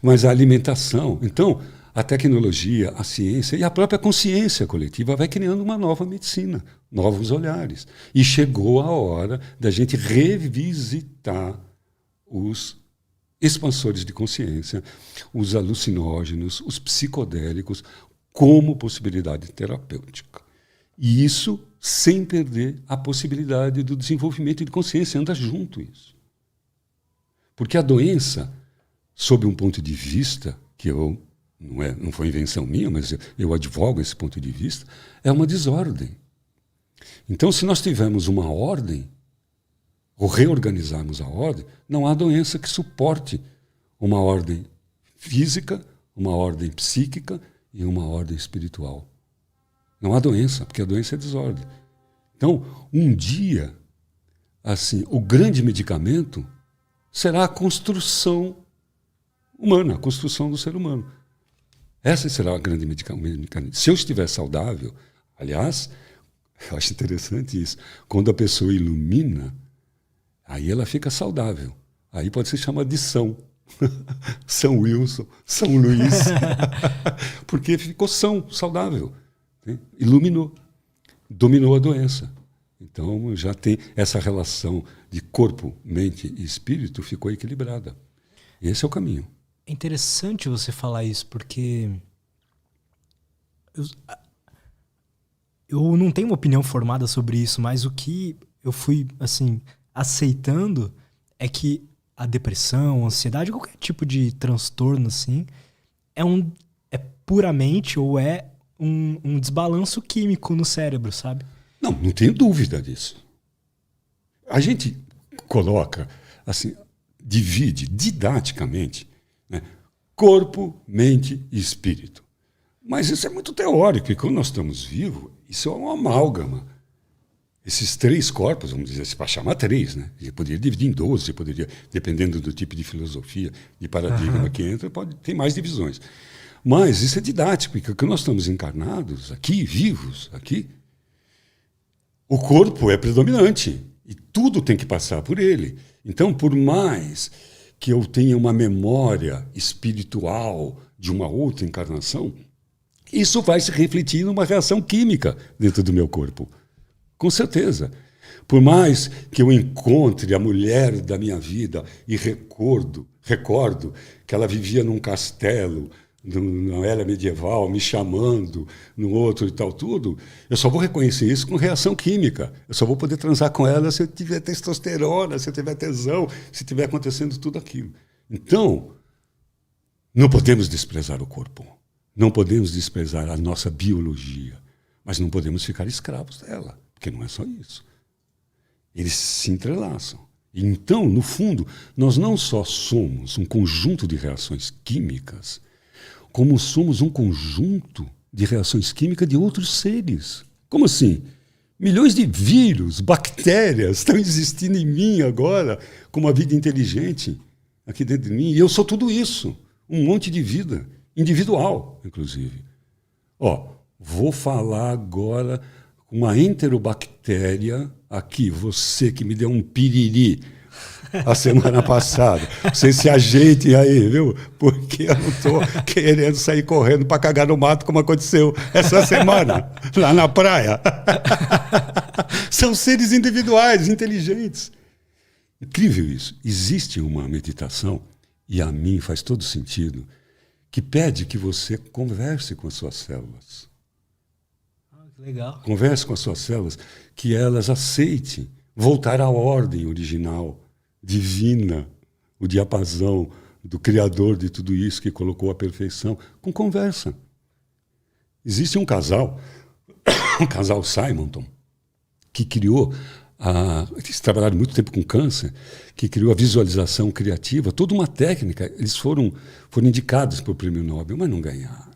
mas a alimentação. Então, a tecnologia, a ciência e a própria consciência coletiva vai criando uma nova medicina, novos olhares. E chegou a hora da gente revisitar os expansores de consciência, os alucinógenos, os psicodélicos, como possibilidade terapêutica. E isso sem perder a possibilidade do desenvolvimento de consciência, anda junto isso. Porque a doença, sob um ponto de vista que não foi invenção minha, mas eu advogo esse ponto de vista, é uma desordem. Então, se nós tivermos uma ordem, ou reorganizarmos a ordem, não há doença que suporte uma ordem física, uma ordem psíquica e uma ordem espiritual. Não há doença, porque a doença é desordem. Então, um dia, assim, o grande medicamento será a construção humana, a construção do ser humano. Essa será a grande medicamento. Se eu estiver saudável, aliás, eu acho interessante isso, quando a pessoa ilumina, aí ela fica saudável. Aí pode ser chamada de são. São Wilson, São Luís, porque ficou são, saudável, né? Iluminou, dominou a doença. Então já tem essa relação de corpo, mente e espírito ficou equilibrada. Esse é o caminho. É interessante você falar isso, porque eu não tenho uma opinião formada sobre isso, mas o que eu fui assim aceitando é que a depressão, a ansiedade, qualquer tipo de transtorno assim, é puramente ou é um desbalanço químico no cérebro, sabe? Não tenho dúvida disso. A gente coloca, assim, divide didaticamente, né, corpo, mente e espírito. Mas isso é muito teórico, e quando nós estamos vivos, isso é uma amálgama. Esses 3 corpos, vamos dizer assim, para chamar 3, né? Você poderia dividir em 12, você poderia, dependendo do tipo de filosofia, de paradigma que entra, ter mais divisões. Mas isso é didático, porque quando nós estamos encarnados aqui, vivos aqui, o corpo é predominante e tudo tem que passar por ele. Então, por mais que eu tenha uma memória espiritual de uma outra encarnação, isso vai se refletir numa reação química dentro do meu corpo. Com certeza. Por mais que eu encontre a mulher da minha vida e recordo que ela vivia num castelo, na era medieval, me chamando, no outro e tal, tudo, eu só vou reconhecer isso com reação química. Eu só vou poder transar com ela se eu tiver testosterona, se eu tiver tesão, se tiver acontecendo tudo aquilo. Então, não podemos desprezar o corpo. Não podemos desprezar a nossa biologia. Mas não podemos ficar escravos dela, porque não é só isso. Eles se entrelaçam. Então, no fundo, nós não só somos um conjunto de reações químicas, como somos um conjunto de reações químicas de outros seres. Como assim? Milhões de vírus, bactérias estão existindo em mim agora, com uma vida inteligente aqui dentro de mim. E eu sou tudo isso. Um monte de vida, individual, inclusive. Vou falar agora com uma enterobactéria aqui, você que me deu um piriri a semana passada. Vocês se ajeitem aí, viu? Porque eu não estou querendo sair correndo para cagar no mato como aconteceu essa semana, lá na praia. São seres individuais, inteligentes. Incrível isso. Existe uma meditação, e a mim faz todo sentido, que pede que você converse com as suas células. Que legal. Converse com as suas células, que elas aceitem voltar à ordem original, divina, o diapasão do Criador de tudo isso que colocou a perfeição, com conversa. Existe um casal, o casal Simonton, que criou, eles trabalharam muito tempo com câncer, que criou a visualização criativa, toda uma técnica. Eles foram indicados para o Prêmio Nobel, mas não ganharam.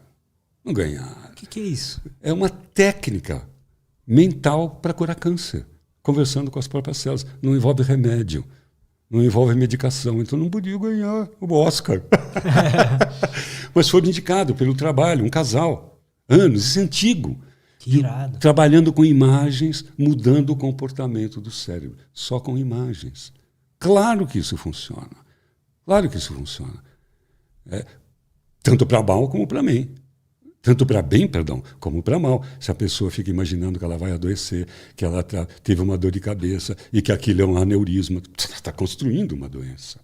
Não ganharam. O que é isso? É uma técnica mental para curar câncer, conversando com as próprias células. Não envolve remédio. Não envolve medicação, então não podia ganhar o Oscar. Mas foram indicados pelo trabalho, um casal, anos, isso é antigo. Que irado. Trabalhando com imagens, mudando o comportamento do cérebro, só com imagens. Claro que isso funciona. Claro que isso funciona. Tanto para mal como para bem. Tanto para bem, como para mal. Se a pessoa fica imaginando que ela vai adoecer, que ela teve uma dor de cabeça e que aquilo é um aneurisma, está construindo uma doença.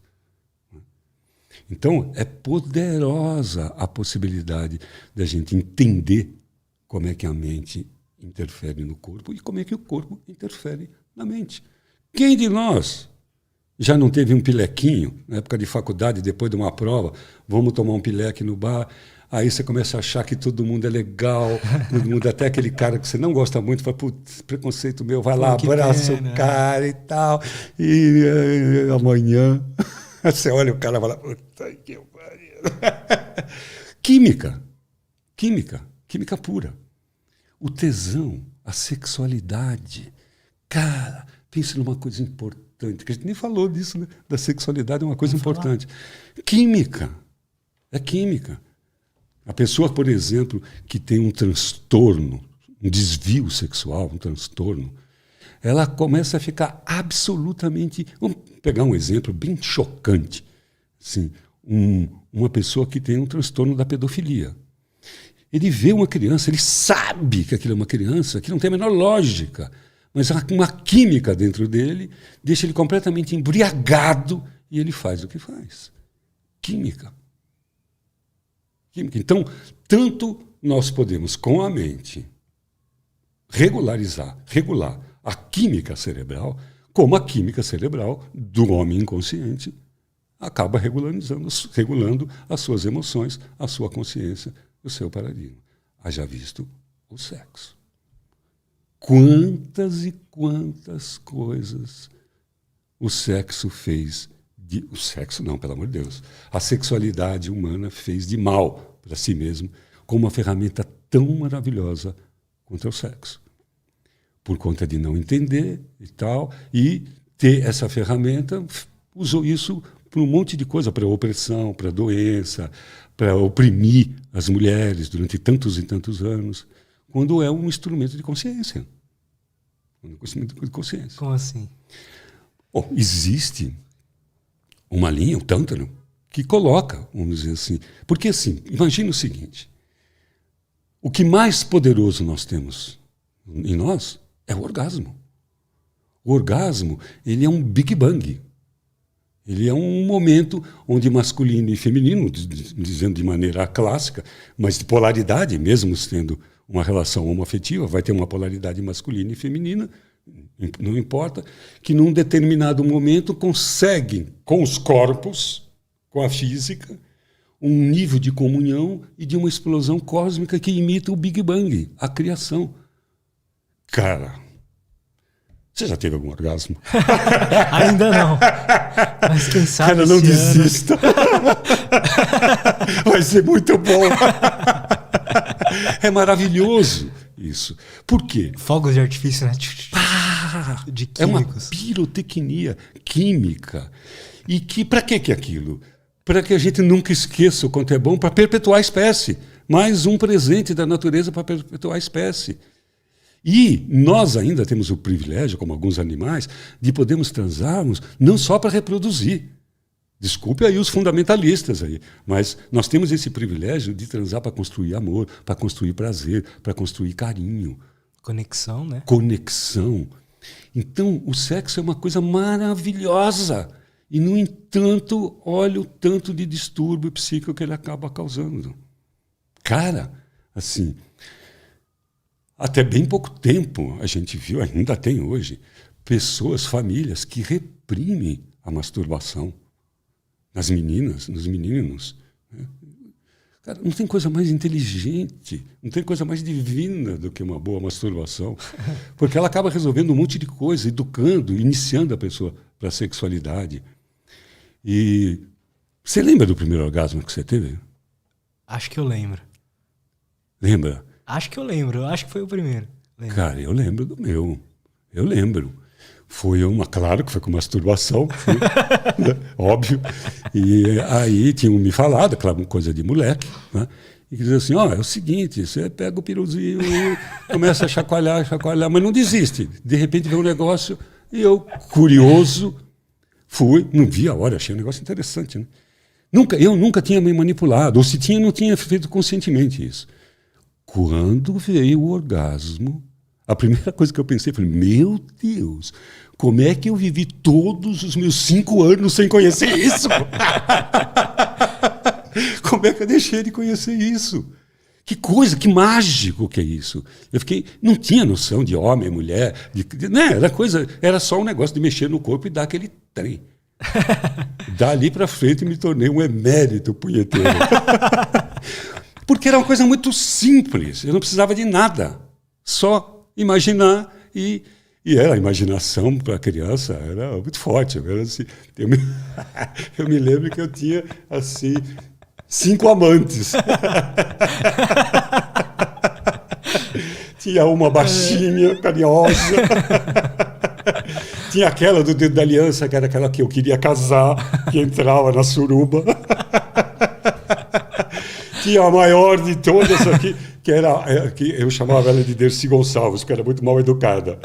Então, é poderosa a possibilidade da gente entender como é que a mente interfere no corpo e como é que o corpo interfere na mente. Quem de nós já não teve um pilequinho, na época de faculdade, depois de uma prova, vamos tomar um pileque no bar. Aí você começa a achar que todo mundo é legal, todo mundo, até aquele cara que você não gosta muito, fala, putz, preconceito meu, vai lá, abraça o cara e tal. E amanhã você olha o cara e fala, puta que pariu. Química pura. O tesão, a sexualidade. Cara, pense numa coisa importante, que a gente nem falou disso, né? Da sexualidade é uma coisa importante. Química. É química. A pessoa, por exemplo, que tem um transtorno, um desvio sexual, um transtorno, ela começa a ficar absolutamente... Vamos pegar um exemplo bem chocante. Assim, uma pessoa que tem um transtorno da pedofilia. Ele vê uma criança, ele sabe que aquilo é uma criança, que não tem a menor lógica, mas há uma química dentro dele, deixa ele completamente embriagado e ele faz o que faz. Química. Então, tanto nós podemos, com a mente, regular a química cerebral, como a química cerebral do homem inconsciente acaba regulando as suas emoções, a sua consciência, o seu paradigma. Haja visto o sexo. Quantas e quantas coisas o sexo fez o sexo não, pelo amor de Deus. A sexualidade humana fez de mal para si mesmo com uma ferramenta tão maravilhosa quanto é o sexo. Por conta de não entender e tal, e ter essa ferramenta, usou isso para um monte de coisa, para opressão, para doença, para oprimir as mulheres durante tantos e tantos anos, quando é um instrumento de consciência. Um instrumento de consciência. Como assim? Bom, existe uma linha, o Tântalo, que coloca, vamos dizer assim, porque assim, imagina o seguinte, o que mais poderoso nós temos em nós é o orgasmo. O orgasmo, ele é um Big Bang. Ele é um momento onde masculino e feminino, dizendo de maneira clássica, mas de polaridade, mesmo tendo uma relação homoafetiva, vai ter uma polaridade masculina e feminina, não importa, que num determinado momento conseguem, com os corpos, com a física, um nível de comunhão e de uma explosão cósmica que imita o Big Bang, a criação. Cara, você já teve algum orgasmo? Ainda não. Mas quem sabe. Cara, não desista. Vai ser muito bom. É maravilhoso isso. Por quê? Fogos de artifício, né? De químicos. É uma pirotecnia química. E que para que é aquilo? Para que a gente nunca esqueça o quanto é bom para perpetuar a espécie. Mais um presente da natureza para perpetuar a espécie. E nós ainda temos o privilégio, como alguns animais, de podermos transarmos não só para reproduzir. Desculpe aí os fundamentalistas aí, mas nós temos esse privilégio de transar para construir amor, para construir prazer, para construir carinho. Conexão, né? Conexão. Então, o sexo é uma coisa maravilhosa. E, no entanto, olha o tanto de distúrbio psíquico que ele acaba causando. Cara, assim, até bem pouco tempo a gente viu, ainda tem hoje, pessoas, famílias que reprimem a masturbação nas meninas, nos meninos. Né? Cara, não tem coisa mais inteligente, não tem coisa mais divina do que uma boa masturbação, porque ela acaba resolvendo um monte de coisa, educando, iniciando a pessoa para a sexualidade. E você lembra do primeiro orgasmo que você teve? Acho que eu lembro. Lembra? Acho que eu lembro, acho que foi o primeiro. Lembro. Cara, eu lembro do meu. Eu lembro. Claro que foi com masturbação, né? Óbvio. E aí tinham me falado, claro, uma coisa de moleque, né? E que dizia assim, é o seguinte, você pega o piruzinho, começa a chacoalhar, mas não desiste. De repente vem um negócio, e eu, curioso, fui, não vi a hora, achei um negócio interessante, né? Eu nunca tinha me manipulado, ou se tinha, não tinha feito conscientemente isso. Quando veio o orgasmo, a primeira coisa que eu pensei foi, meu Deus, como é que eu vivi todos os meus 5 anos sem conhecer isso? Como é que eu deixei de conhecer isso? Que coisa, que mágico que é isso. Não tinha noção de homem, mulher, né? Era só um negócio de mexer no corpo e dar aquele trem. Dali para frente me tornei um emérito punheteiro. Porque era uma coisa muito simples, eu não precisava de nada, só imaginar e a imaginação para a criança era muito forte. Assim, eu me lembro que eu tinha assim 5 amantes. Tinha uma baixinha, carinhosa. Tinha aquela do dedo da aliança, que era aquela que eu queria casar, que entrava na suruba. Tinha a maior de todas aqui, que eu chamava ela de Dercy Gonçalves, que era muito mal educada.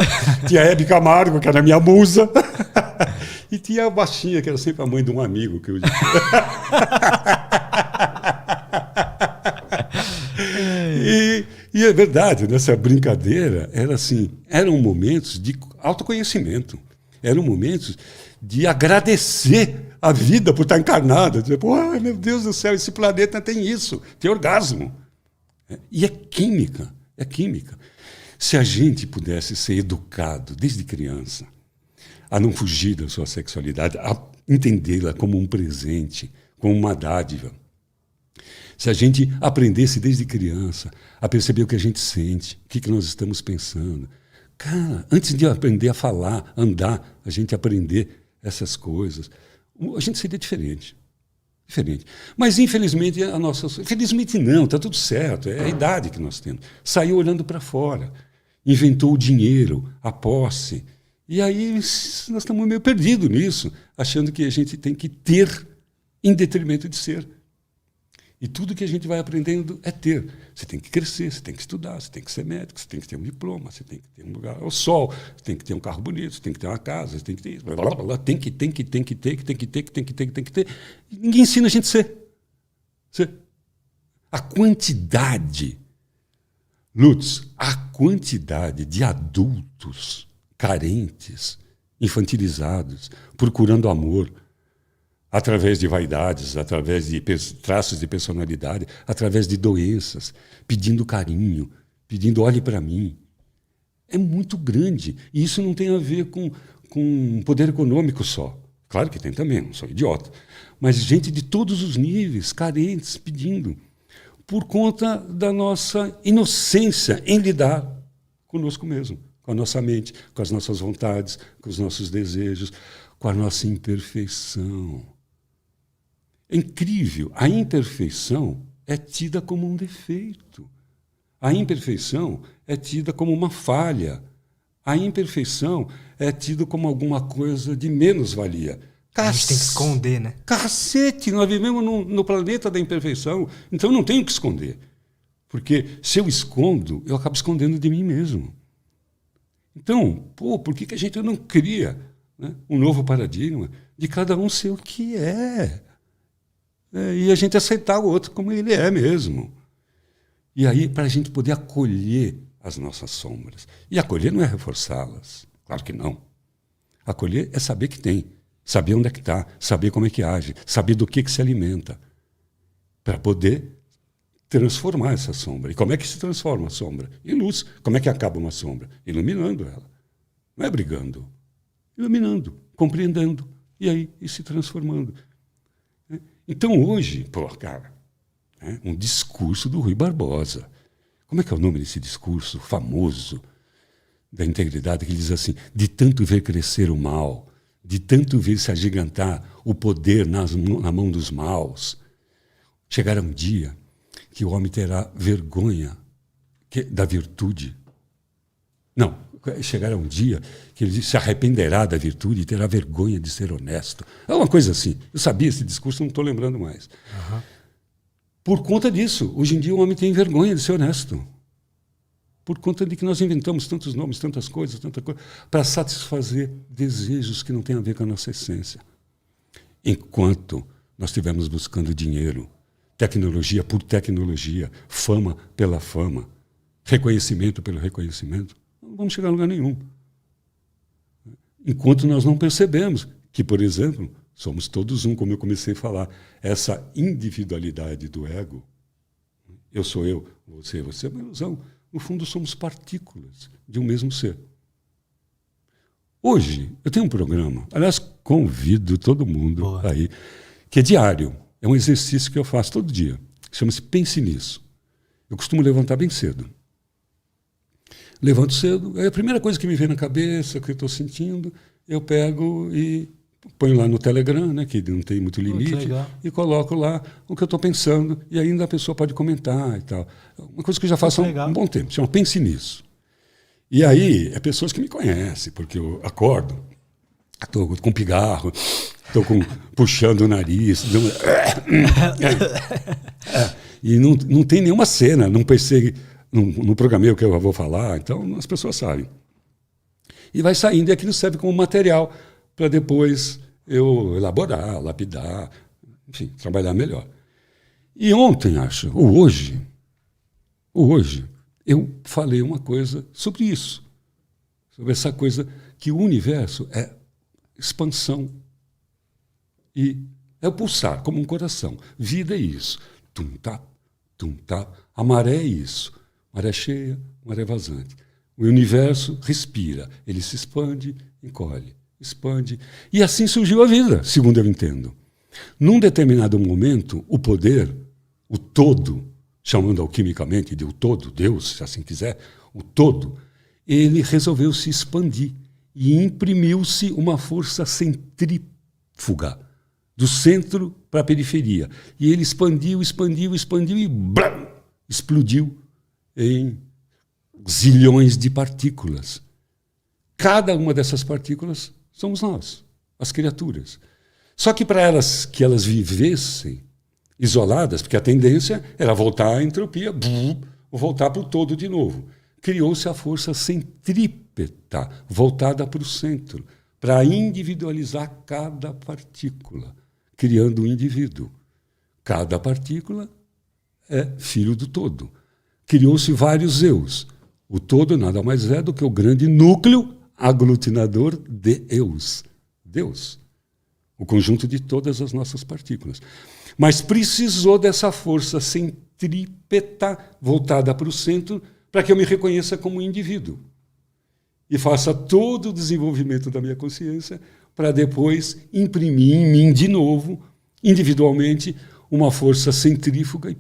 Tinha a Hebe Camargo, que era minha musa. E tinha a baixinha, que era sempre a mãe de um amigo que eu E é verdade, nessa brincadeira, era assim, eram momentos de autoconhecimento, eram momentos de agradecer a vida por estar encarnada. Dizer, pô, meu Deus do céu, esse planeta tem isso, tem orgasmo. E é química, é química. Se a gente pudesse ser educado desde criança a não fugir da sua sexualidade, a entendê-la como um presente, como uma dádiva, se a gente aprendesse desde criança a perceber o que a gente sente, o que nós estamos pensando. Cara, antes de aprender a falar, andar, a gente aprender essas coisas, a gente seria diferente. Diferente. Mas, infelizmente, a nossa... Felizmente não, está tudo certo, é a idade que nós temos. Saiu olhando para fora, inventou o dinheiro, a posse. E aí nós estamos meio perdidos nisso, achando que a gente tem que ter em detrimento de ser. E tudo que a gente vai aprendendo é ter. Você tem que crescer, você tem que estudar, você tem que ser médico, você tem que ter um diploma, você tem que ter um lugar ao sol, você tem que ter um carro bonito, você tem que ter uma casa, você tem que ter isso, blá, blá, blá, tem que ter. E ninguém ensina a gente a ser. A quantidade, Lutz, a quantidade de adultos carentes, infantilizados, procurando amor, através de vaidades, através de traços de personalidade, através de doenças, pedindo carinho, pedindo olhe para mim. É muito grande. E isso não tem a ver com poder econômico só. Claro que tem também, não sou idiota. Mas gente de todos os níveis, carentes, pedindo, por conta da nossa inocência em lidar conosco mesmo, com a nossa mente, com as nossas vontades, com os nossos desejos, com a nossa imperfeição. É incrível. A imperfeição é tida como um defeito. A imperfeição é tida como uma falha. A imperfeição é tida como alguma coisa de menos-valia. A gente tem que esconder, né? Cacete, nós vivemos no planeta da imperfeição, então não tenho que esconder. Porque se eu escondo, eu acabo escondendo de mim mesmo. Então, por que a gente não cria, né, um novo paradigma de cada um ser o que é? E a gente aceitar o outro como ele é mesmo. E aí, para a gente poder acolher as nossas sombras. E acolher não é reforçá-las. Claro que não. Acolher é saber que tem, saber onde é que está, saber como é que age, saber do que se alimenta, para poder transformar essa sombra. E como é que se transforma a sombra? Em luz. Como é que acaba uma sombra? Iluminando ela. Não é brigando. Iluminando, compreendendo. E aí, e se transformando. Então, hoje, cara, um discurso do Rui Barbosa. Como é que é o nome desse discurso famoso da integridade, que ele diz assim, de tanto ver crescer o mal, de tanto ver se agigantar o poder na mão dos maus, chegará um dia que o homem terá vergonha da virtude. Não, chegará um dia que ele se arrependerá da virtude e terá vergonha de ser honesto. É uma coisa assim. Eu sabia esse discurso, não estou lembrando mais. Uhum. Por conta disso, hoje em dia o homem tem vergonha de ser honesto. Por conta de que nós inventamos tantos nomes, tantas coisas, tanta coisa, para satisfazer desejos que não têm a ver com a nossa essência. Enquanto nós estivermos buscando dinheiro, tecnologia por tecnologia, fama pela fama, reconhecimento pelo reconhecimento, não vamos chegar a lugar nenhum. Enquanto nós não percebemos que, por exemplo, somos todos um, como eu comecei a falar, essa individualidade do ego, eu sou eu, você é uma ilusão. No fundo, somos partículas de um mesmo ser. Hoje, eu tenho um programa, aliás, convido todo mundo aí, que é diário, é um exercício que eu faço todo dia, chama-se Pense Nisso. Eu costumo levantar bem cedo. Levanto cedo, é a primeira coisa que me vem na cabeça, que eu estou sentindo, eu pego e ponho lá no Telegram, né, que não tem muito limite, e coloco lá o que eu estou pensando, e ainda a pessoa pode comentar e tal. Uma coisa que eu já faço há um bom tempo, chama Pense Nisso. E aí, é pessoas que me conhecem, porque eu acordo, estou com pigarro, estou puxando o nariz, e não tem nenhuma cena, não pensei... Não programei o que eu vou falar, então as pessoas sabem. E vai saindo, e aquilo serve como material para depois eu elaborar, lapidar, enfim, trabalhar melhor. E ontem, ou hoje, eu falei uma coisa sobre isso, sobre essa coisa que o universo é expansão e é o pulsar, como um coração. Vida é isso. Tum-tá, tum-tá. A maré é isso. Maré cheia, maré vazante. O universo respira. Ele se expande, encolhe, expande. E assim surgiu a vida, segundo eu entendo. Num determinado momento, o poder, o todo, chamando alquimicamente de o todo, Deus, se assim quiser, o todo, ele resolveu se expandir e imprimiu-se uma força centrífuga do centro para a periferia. E ele expandiu e blam, explodiu em zilhões de partículas. Cada uma dessas partículas somos nós, as criaturas. Só que para que elas vivessem isoladas, porque a tendência era voltar à entropia, voltar para o todo de novo. Criou-se a força centrípeta, voltada para o centro, para individualizar cada partícula, criando um indivíduo. Cada partícula é filho do todo. Criou-se vários eus. O todo nada mais é do que o grande núcleo aglutinador de eus. Deus. O conjunto de todas as nossas partículas. Mas precisou dessa força centrípeta voltada para o centro para que eu me reconheça como indivíduo e faça todo o desenvolvimento da minha consciência para depois imprimir em mim de novo, individualmente, uma força centrífuga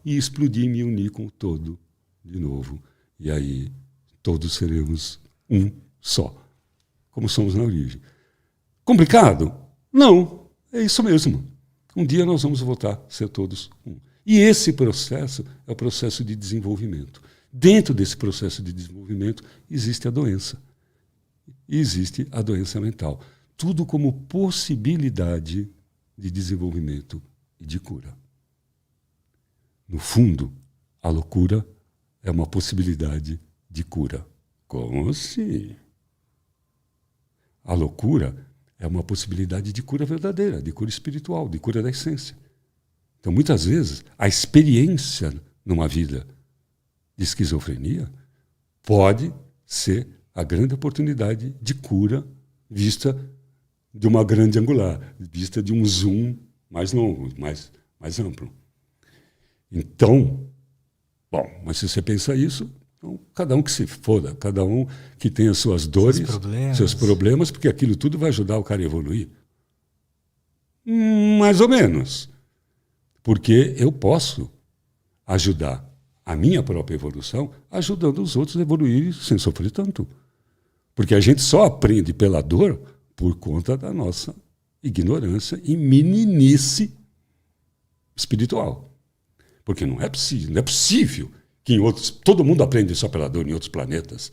e explodir e me unir com o todo de novo. E aí todos seremos um só, como somos na origem. Complicado? Não, é isso mesmo. Um dia nós vamos voltar a ser todos um. E esse processo é o processo de desenvolvimento. Dentro desse processo de desenvolvimento existe a doença. E existe a doença mental. Tudo como possibilidade de desenvolvimento e de cura. No fundo, a loucura é uma possibilidade de cura. Como assim? A loucura é uma possibilidade de cura verdadeira, de cura espiritual, de cura da essência. Então, muitas vezes, a experiência numa vida de esquizofrenia pode ser a grande oportunidade de cura vista de uma grande angular, vista de um zoom mais longo, mais amplo. Então, bom, mas se você pensa isso, então, cada um que se foda, cada um que tenha suas dores, seus problemas, porque aquilo tudo vai ajudar o cara a evoluir. Mais ou menos. Porque eu posso ajudar a minha própria evolução ajudando os outros a evoluir sem sofrer tanto. Porque a gente só aprende pela dor por conta da nossa ignorância e meninice espiritual. Porque não é possível que em outros... Todo mundo aprende só pela dor em outros planetas.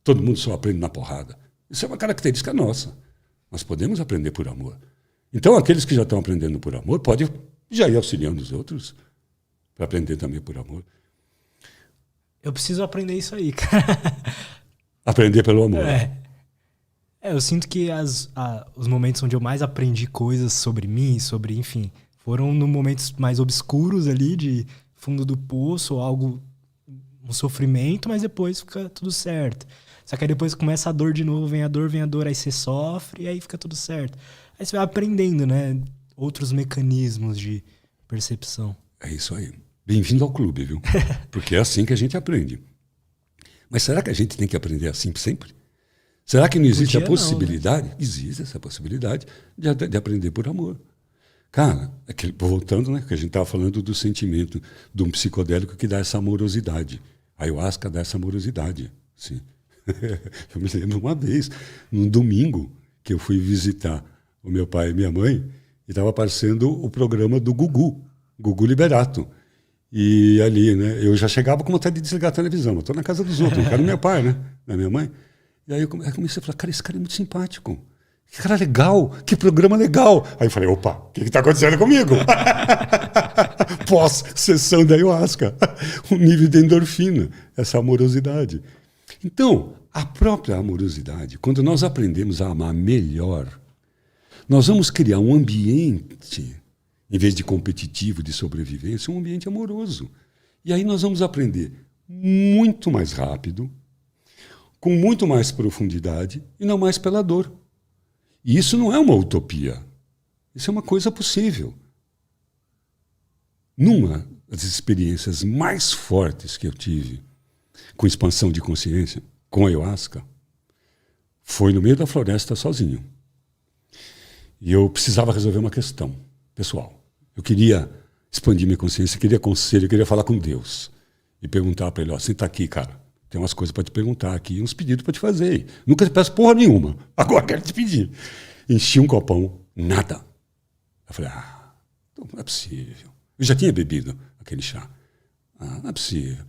Todo mundo só aprende na porrada. Isso é uma característica nossa. Nós podemos aprender por amor. Então, aqueles que já estão aprendendo por amor podem já ir auxiliando os outros para aprender também por amor. Eu preciso aprender isso aí, cara. Aprender pelo amor. Eu sinto que os momentos onde eu mais aprendi coisas sobre mim, sobre, enfim, foram nos momentos mais obscuros ali, de fundo do poço, algo, um sofrimento, mas depois fica tudo certo. Só que aí depois começa a dor de novo, vem a dor, aí você sofre e aí fica tudo certo. Aí você vai aprendendo, né? Outros mecanismos de percepção. É isso aí. Bem-vindo ao clube, viu? Porque é assim que a gente aprende. Mas será que a gente tem que aprender assim sempre? Será que não existe a possibilidade? Não, né? Existe essa possibilidade de aprender por amor. Cara, voltando, né, que a gente estava falando do sentimento de um psicodélico que dá essa amorosidade. A ayahuasca dá essa amorosidade. Sim. Eu me lembro uma vez, num domingo, que eu fui visitar o meu pai e minha mãe, e estava aparecendo o programa do Gugu Liberato. E ali, né, eu já chegava com vontade de desligar a televisão. Eu estou na casa dos outros, eu quero meu pai, né, da minha mãe. E aí eu comecei a falar, cara, esse cara é muito simpático. Que cara legal, que programa legal. Aí eu falei, opa, o que está acontecendo comigo? Pós-sessão da ayahuasca. O nível de endorfina, essa amorosidade. Então, a própria amorosidade, quando nós aprendemos a amar melhor, Nós vamos criar um ambiente, em vez de competitivo, de sobrevivência, um ambiente amoroso. E aí nós vamos aprender muito mais rápido, com muito mais profundidade e não mais pela dor. E isso não é uma utopia. Isso é uma coisa possível. Numa das experiências mais fortes que eu tive com expansão de consciência, com ayahuasca, foi no meio da floresta sozinho. E eu precisava resolver uma questão pessoal. Eu queria expandir minha consciência, queria conselho, eu queria falar com Deus. E perguntar para ele, ó, senta aqui, cara. Tem umas coisas para te perguntar aqui, uns pedidos para te fazer. Nunca te peço porra nenhuma. Agora quero te pedir. Enchi um copão, nada. Eu falei, não é possível. Eu já tinha bebido aquele chá. Não é possível.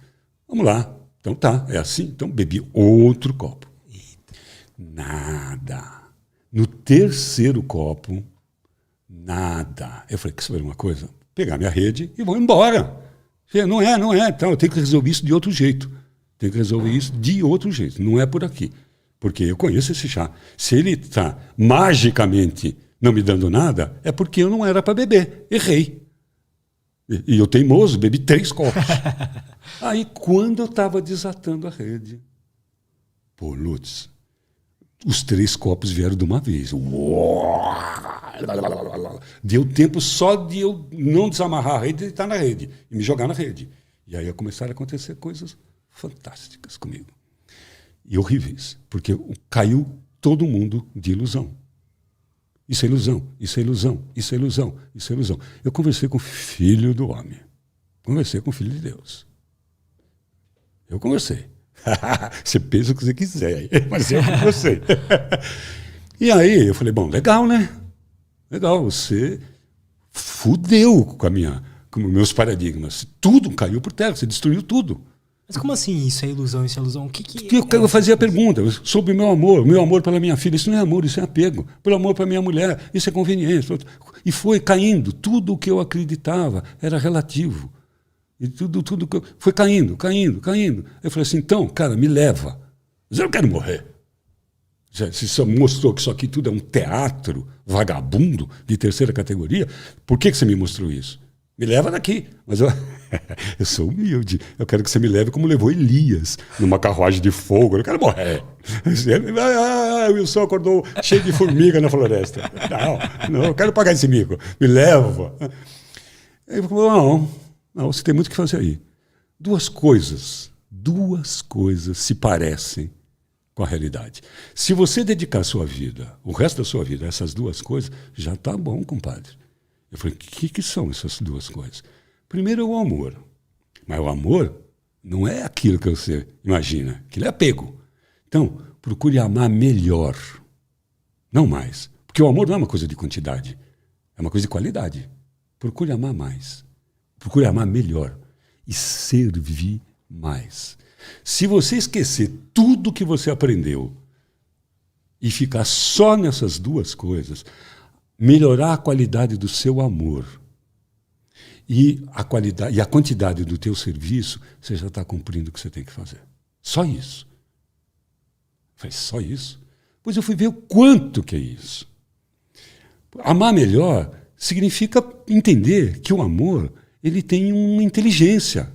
Vamos lá. Então tá, é assim. Então bebi outro copo. Nada. No terceiro copo, nada. Eu falei, quer saber uma coisa? Pegar minha rede e vou embora. Não é. Então eu tenho que resolver isso de outro jeito. Tenho que resolver isso de outro jeito. Não é por aqui. Porque eu conheço esse chá. Se ele está magicamente não me dando nada, é porque eu não era para beber. Errei. E eu teimoso, bebi 3 copos. Aí, quando eu estava desatando a rede, pô, Lutz, os 3 copos vieram de uma vez. Deu tempo só de eu não desamarrar a rede e estar na rede. E me jogar na rede. E aí começaram a acontecer coisas fantásticas comigo. E horríveis. Porque caiu todo mundo de ilusão. Isso é ilusão, isso é ilusão, isso é ilusão, isso é ilusão. Eu conversei com o Filho do Homem. Conversei com o Filho de Deus. Eu conversei. Você pensa o que você quiser, mas eu conversei. E aí eu falei, bom, legal, né? Legal, você fudeu com meus paradigmas. Tudo caiu por terra, você destruiu tudo. Mas como assim isso é ilusão, isso é ilusão? Eu fazia a pergunta sobre o meu amor pela minha filha. Isso não é amor, isso é apego. Pelo amor para minha mulher, isso é conveniência. E foi caindo. Tudo o que eu acreditava era relativo. E tudo foi caindo. Eu falei assim, então, cara, me leva. Mas eu não quero morrer. Se você mostrou que isso aqui tudo é um teatro vagabundo de terceira categoria, por que você me mostrou isso? Me leva daqui. Mas eu sou humilde. Eu quero que você me leve como levou Elias, numa carruagem de fogo. Eu não quero morrer. O Wilson acordou cheio de formiga na floresta. Não, eu quero pagar esse mico. Me leva. Ele falou, não, você tem muito o que fazer aí. Duas coisas se parecem com a realidade. Se você dedicar a sua vida, o resto da sua vida, a essas duas coisas, já está bom, compadre. Eu falei, o que são essas duas coisas? Primeiro é o amor. Mas o amor não é aquilo que você imagina. Aquilo é apego. Então, procure amar melhor. Não mais. Porque o amor não é uma coisa de quantidade. É uma coisa de qualidade. Procure amar mais. Procure amar melhor. E servir mais. Se você esquecer tudo que você aprendeu e ficar só nessas duas coisas, melhorar a qualidade do seu amor e a quantidade do teu serviço, você já está cumprindo o que você tem que fazer. Só isso. Falei, só isso? Pois eu fui ver o quanto que é isso. Amar melhor significa entender que o amor ele tem uma inteligência.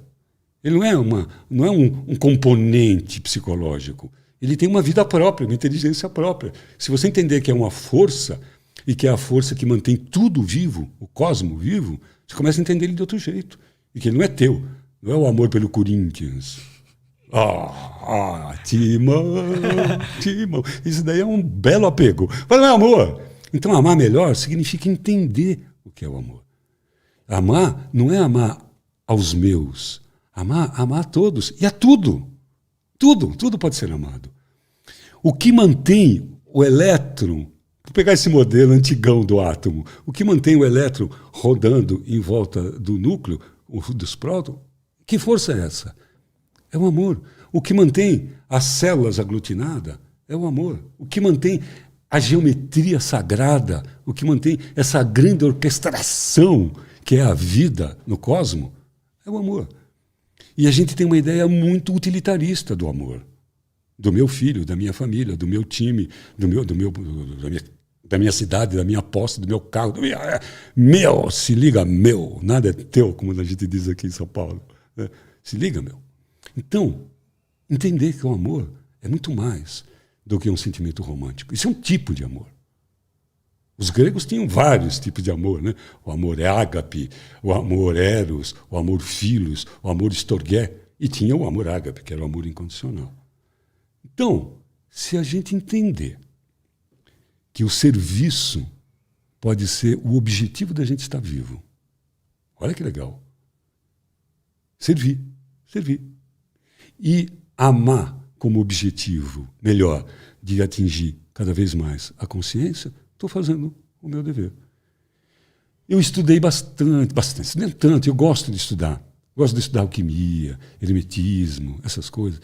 Ele não é um componente psicológico. Ele tem uma vida própria, uma inteligência própria. Se você entender que é uma força, e que é a força que mantém tudo vivo, o cosmo vivo, você começa a entender ele de outro jeito. E que ele não é teu. Não é o amor pelo Corinthians. Timão. Isso daí é um belo apego. Mas não é amor. Então, amar melhor significa entender o que é o amor. Amar não é amar aos meus. Amar a todos. E a tudo. Tudo pode ser amado. O que mantém o elétron, vou pegar esse modelo antigão do átomo, o que mantém o elétron rodando em volta do núcleo, dos prótons, que força é essa? É o amor. O que mantém as células aglutinadas é o amor. O que mantém a geometria sagrada, o que mantém essa grande orquestração que é a vida no cosmos, é o amor. E a gente tem uma ideia muito utilitarista do amor. Do meu filho, da minha família, do meu time, da minha cidade, da minha posse, do meu carro. Meu, se liga, meu. Nada é teu, como a gente diz aqui em São Paulo. Né? Se liga, meu. Então, entender que o amor é muito mais do que um sentimento romântico. Isso é um tipo de amor. Os gregos tinham vários tipos de amor, né? O amor ágape, o amor eros, o amor filos, o amor estorgué. E tinha o amor ágape, que era o amor incondicional. Então, se a gente entender que o serviço pode ser o objetivo da gente estar vivo. Olha que legal. Servir. E amar como objetivo melhor de atingir cada vez mais a consciência, estou fazendo o meu dever. Eu estudei bastante, nem tanto, eu gosto de estudar. Gosto de estudar alquimia, hermetismo, essas coisas.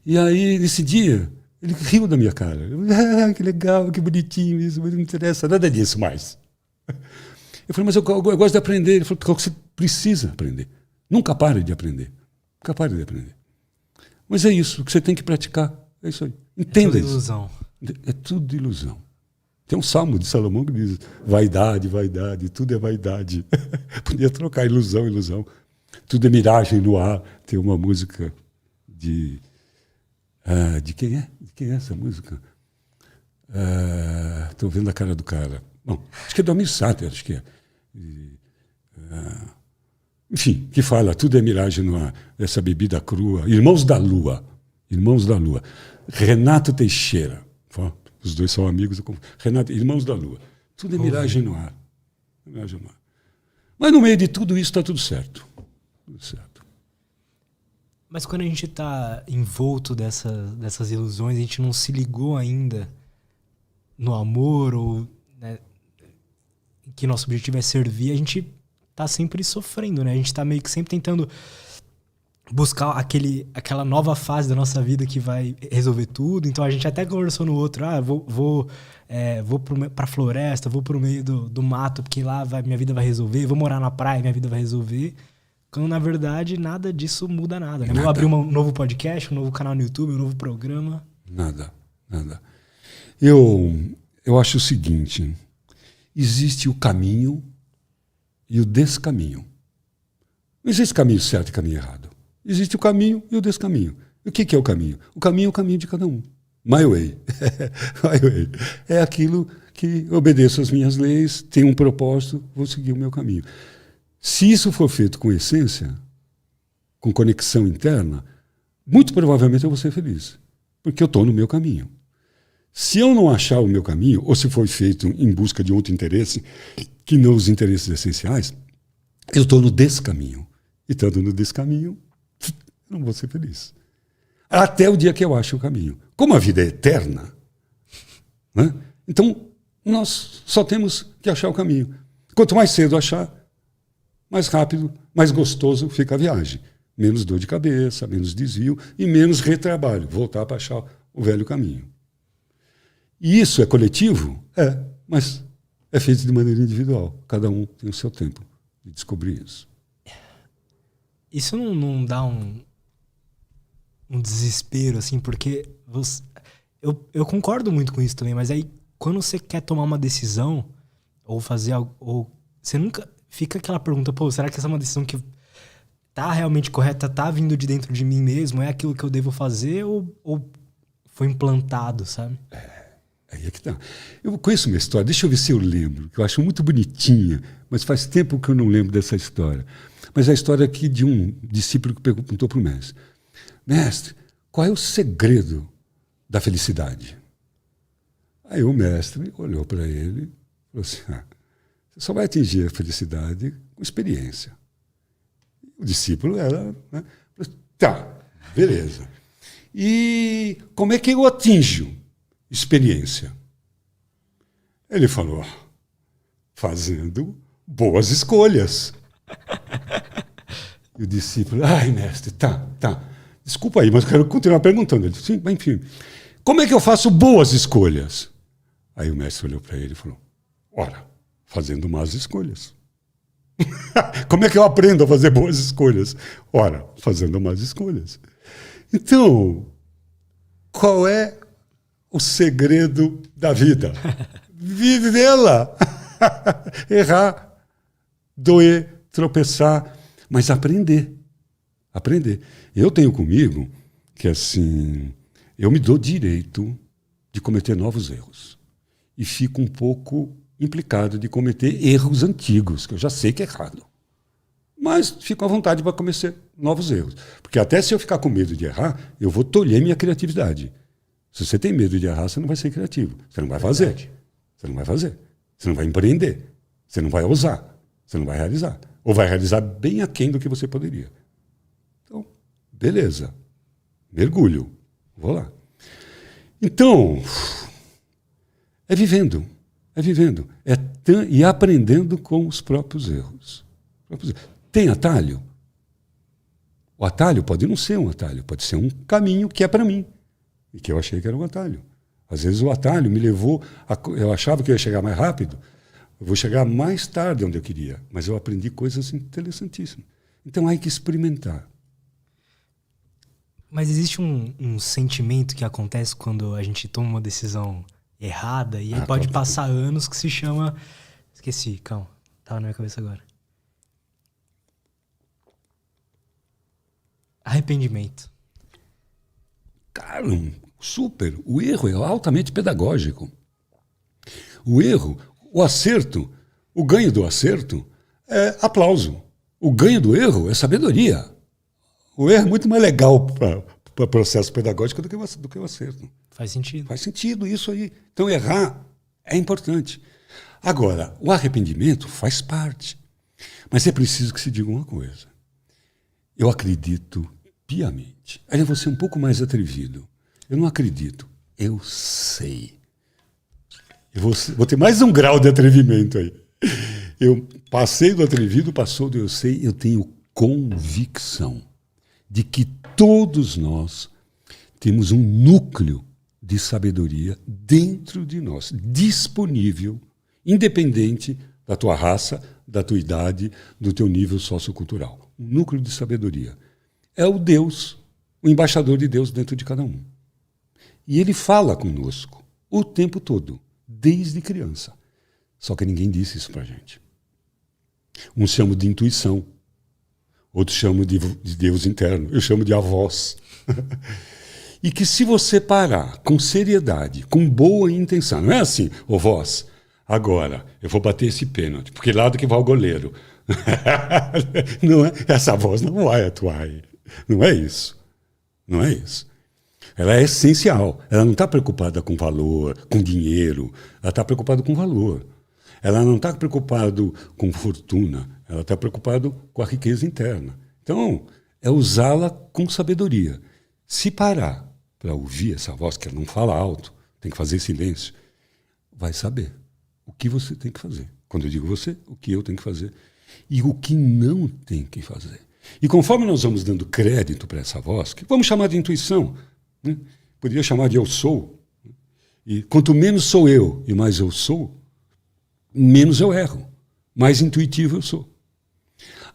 E aí, nesse dia, ele riu da minha cara. Que legal, que bonitinho isso, mas não interessa nada disso mais. Eu falei, mas eu gosto de aprender. Ele falou, porque você precisa aprender. Nunca pare de aprender. Nunca pare de aprender. Mas é isso, o que você tem que praticar. É isso aí. Entenda isso. É tudo ilusão. É tudo ilusão. Tem um salmo de Salomão que diz, vaidade, vaidade, tudo é vaidade. Podia trocar ilusão. Tudo é miragem no ar. Tem uma música de quem é? De quem é essa música? Estou vendo a cara do cara. Bom, acho que é do Almir Sater, acho que é. Enfim, que fala, tudo é miragem no ar, essa bebida crua. Irmãos da Lua. Renato Teixeira. Os dois são amigos. Renato, Irmãos da Lua. Tudo é miragem no ar. Mas no meio de tudo isso está tudo certo. Tudo certo. Mas quando a gente está envolto dessas ilusões, a gente não se ligou ainda no amor, ou né, que nosso objetivo é servir, a gente tá sempre sofrendo, né? A gente tá meio que sempre tentando buscar aquela nova fase da nossa vida que vai resolver tudo. Então a gente até conversou no outro, vou pra floresta, vou pro meio do mato, porque lá minha vida vai resolver, vou morar na praia, minha vida vai resolver. Quando, na verdade, nada disso muda nada. Né? Vou abrir um novo podcast, um novo canal no YouTube, um novo programa. Nada. Eu acho o seguinte, existe o caminho e o descaminho. Não existe caminho certo e caminho errado. Existe o caminho e o descaminho. E o que é o caminho? O caminho é o caminho de cada um. My way. My way. É aquilo que obedeço às minhas leis, tenho um propósito, vou seguir o meu caminho. Se isso for feito com essência, com conexão interna, muito provavelmente eu vou ser feliz, porque eu estou no meu caminho. Se eu não achar o meu caminho, ou se foi feito em busca de outro interesse, que não os interesses essenciais, eu estou no descaminho. E estando no descaminho, eu não vou ser feliz. Até o dia que eu acho o caminho. Como a vida é eterna, né? Então nós só temos que achar o caminho. Quanto mais cedo achar, mais rápido, mais gostoso fica a viagem. Menos dor de cabeça, menos desvio e menos retrabalho. Voltar para achar o velho caminho. E isso é coletivo? É, mas é feito de maneira individual. Cada um tem o seu tempo de descobrir isso. Isso não dá um desespero, assim, porque eu concordo muito com isso também, mas aí quando você quer tomar uma decisão ou fazer algo, ou você nunca... Fica aquela pergunta, será que essa é uma decisão que tá realmente correta, tá vindo de dentro de mim mesmo? É aquilo que eu devo fazer ou foi implantado, sabe? Aí é que tá. Eu conheço uma história, deixa eu ver se eu lembro, que eu acho muito bonitinha, mas faz tempo que eu não lembro dessa história. Mas é a história aqui de um discípulo que perguntou para o mestre. Mestre, qual é o segredo da felicidade? Aí o mestre olhou para ele e falou assim, você só vai atingir a felicidade com experiência. O discípulo era... Né? Tá, beleza. E como é que eu atinjo experiência? Ele falou, fazendo boas escolhas. E o discípulo, mestre, tá. Desculpa aí, mas eu quero continuar perguntando. Ele disse, sim, mas enfim. Como é que eu faço boas escolhas? Aí o mestre olhou para ele e falou, fazendo más escolhas. Como é que eu aprendo a fazer boas escolhas? Fazendo más escolhas. Então, qual é o segredo da vida? vivê-la. Errar, doer, tropeçar, mas aprender. Aprender. Eu tenho comigo que, assim, eu me dou direito de cometer novos erros. E fico um pouco implicado de cometer erros antigos, que eu já sei que é errado. Mas fico à vontade para cometer novos erros. Porque até se eu ficar com medo de errar, eu vou tolher minha criatividade. Se você tem medo de errar, você não vai ser criativo. Você não vai fazer. Você não vai fazer. Você não vai empreender. Você não vai ousar. Você não vai realizar. Ou vai realizar bem aquém do que você poderia. Então, beleza. Mergulho. Vou lá. Então, é vivendo. É vivendo. E aprendendo com os próprios erros. Tem atalho? O atalho pode não ser um atalho. Pode ser um caminho que é para mim. E que eu achei que era um atalho. Às vezes o atalho me levou... Eu achava que eu ia chegar mais rápido. Eu vou chegar mais tarde onde eu queria. Mas eu aprendi coisas interessantíssimas. Então há que experimentar. Mas existe um sentimento que acontece quando a gente toma uma decisão errada e aí pode passar anos que se chama... Esqueci, calma. Tava na minha cabeça agora. Arrependimento. Cara, super. O erro é altamente pedagógico. O erro, o acerto, o ganho do acerto é aplauso. O ganho do erro é sabedoria. O erro é muito mais legal para o processo pedagógico do que o acerto. Faz sentido. Faz sentido isso aí. Então, errar é importante. Agora, o arrependimento faz parte. Mas é preciso que se diga uma coisa. Eu acredito piamente. Aí eu vou ser um pouco mais atrevido. Eu não acredito. Eu sei. Eu vou ter mais um grau de atrevimento aí. Eu passei do atrevido, passou do eu sei. Eu tenho convicção de que todos nós temos um núcleo de sabedoria dentro de nós, disponível, independente da tua raça, da tua idade, do teu nível sociocultural. Um núcleo de sabedoria. É o Deus, o embaixador de Deus dentro de cada um. E ele fala conosco o tempo todo, desde criança. Só que ninguém disse isso pra gente. Uns chamam de intuição, outros chamam de Deus interno, eu chamo de avós. E que se você parar com seriedade, com boa intenção, não é assim, ô voz, agora eu vou bater esse pênalti, porque lado que vai o goleiro. Não é, essa voz não vai atuar aí. Não é isso. Não é isso. Ela é essencial. Ela não está preocupada com valor, com dinheiro. Ela está preocupada com valor. Ela não está preocupada com fortuna. Ela está preocupada com a riqueza interna. Então, é usá-la com sabedoria. Se parar para ouvir essa voz, que ela não fala alto, tem que fazer silêncio, vai saber o que você tem que fazer. Quando eu digo você, o que eu tenho que fazer. E o que não tem que fazer. E conforme nós vamos dando crédito para essa voz, que vamos chamar de intuição, né? Poderia chamar de eu sou. E quanto menos sou eu e mais eu sou, menos eu erro, mais intuitivo eu sou.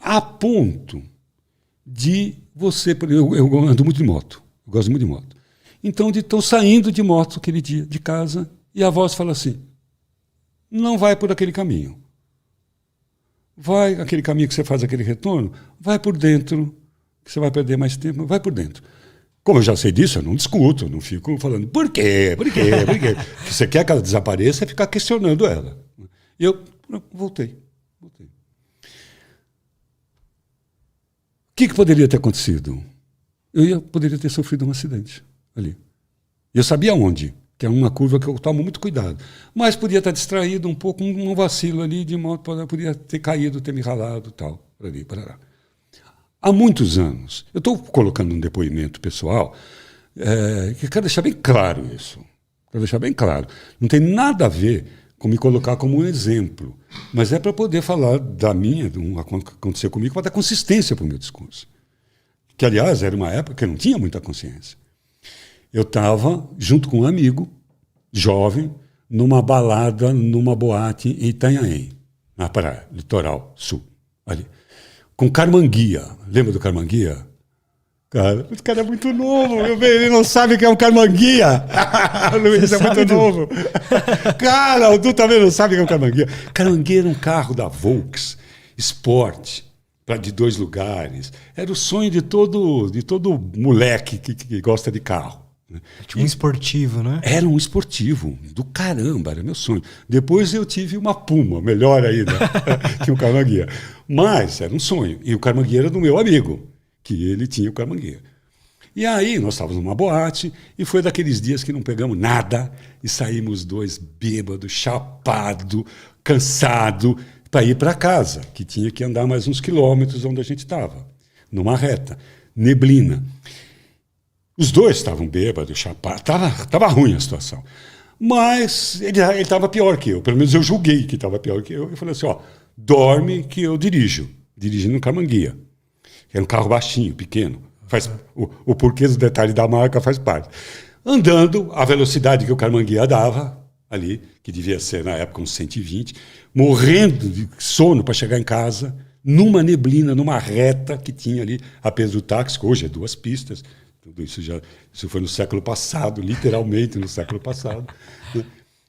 A ponto de você... Eu ando muito de moto, eu gosto muito de moto. Então, estou saindo de moto aquele dia de casa e a voz fala assim, não vai por aquele caminho. Vai aquele caminho que você faz aquele retorno, vai por dentro, que você vai perder mais tempo, vai por dentro. Como eu já sei disso, eu não discuto, não fico falando por quê, por quê, por quê. Se você quer que ela desapareça, é ficar questionando ela. E eu voltei. O que poderia ter acontecido? Poderia ter sofrido um acidente ali. Eu sabia onde, que é uma curva que eu tomo muito cuidado. Mas podia estar distraído um pouco, um vacilo ali de moto, podia ter caído, ter me ralado, tal, por ali, parará. Há muitos anos, eu estou colocando um depoimento pessoal, que eu quero deixar bem claro isso. Quero deixar bem claro. Não tem nada a ver com me colocar como um exemplo, mas é para poder falar da minha, do que aconteceu comigo, para dar consistência para o meu discurso. Que, aliás, era uma época que eu não tinha muita consciência. Eu estava junto com um amigo, jovem, numa balada, numa boate em Itanhaém, na praia, litoral sul, ali. Com Carmanguia. Lembra do Carmanguia? Cara, esse cara é muito novo, meu bem, ele não sabe que é um carmanguia. O Luiz é muito novo. Cara, o Du também não sabe que é um carmanguia. Carmanguia era um carro da Volks, Sport, de 2 lugares. Era o sonho de todo moleque que gosta de carro. Tipo um esportivo, né? Era um esportivo do caramba, era meu sonho. Depois eu tive uma Puma, melhor ainda, que o carmanguia. Mas era um sonho. E o carmanguia era do meu amigo, que ele tinha o carmanguia. E aí nós estávamos numa boate e foi daqueles dias que não pegamos nada e saímos 2 bêbados, chapado, cansado, para ir para casa, que tinha que andar mais uns quilômetros onde a gente estava, numa reta, neblina. Os 2 estavam bêbados, chapados, estava ruim a situação. Mas ele estava pior que eu, pelo menos eu julguei que estava pior que eu. Eu falei assim, dorme que eu dirigindo um carmanguia. Era um carro baixinho, pequeno. O porquê do detalhe da marca faz parte. Andando, a velocidade que o carmanguia dava, ali, que devia ser na época uns 120, morrendo de sono para chegar em casa, numa neblina, numa reta que tinha ali a Pedro Táxi, que hoje é 2 pistas. Tudo isso foi no século passado, literalmente no século passado. Né?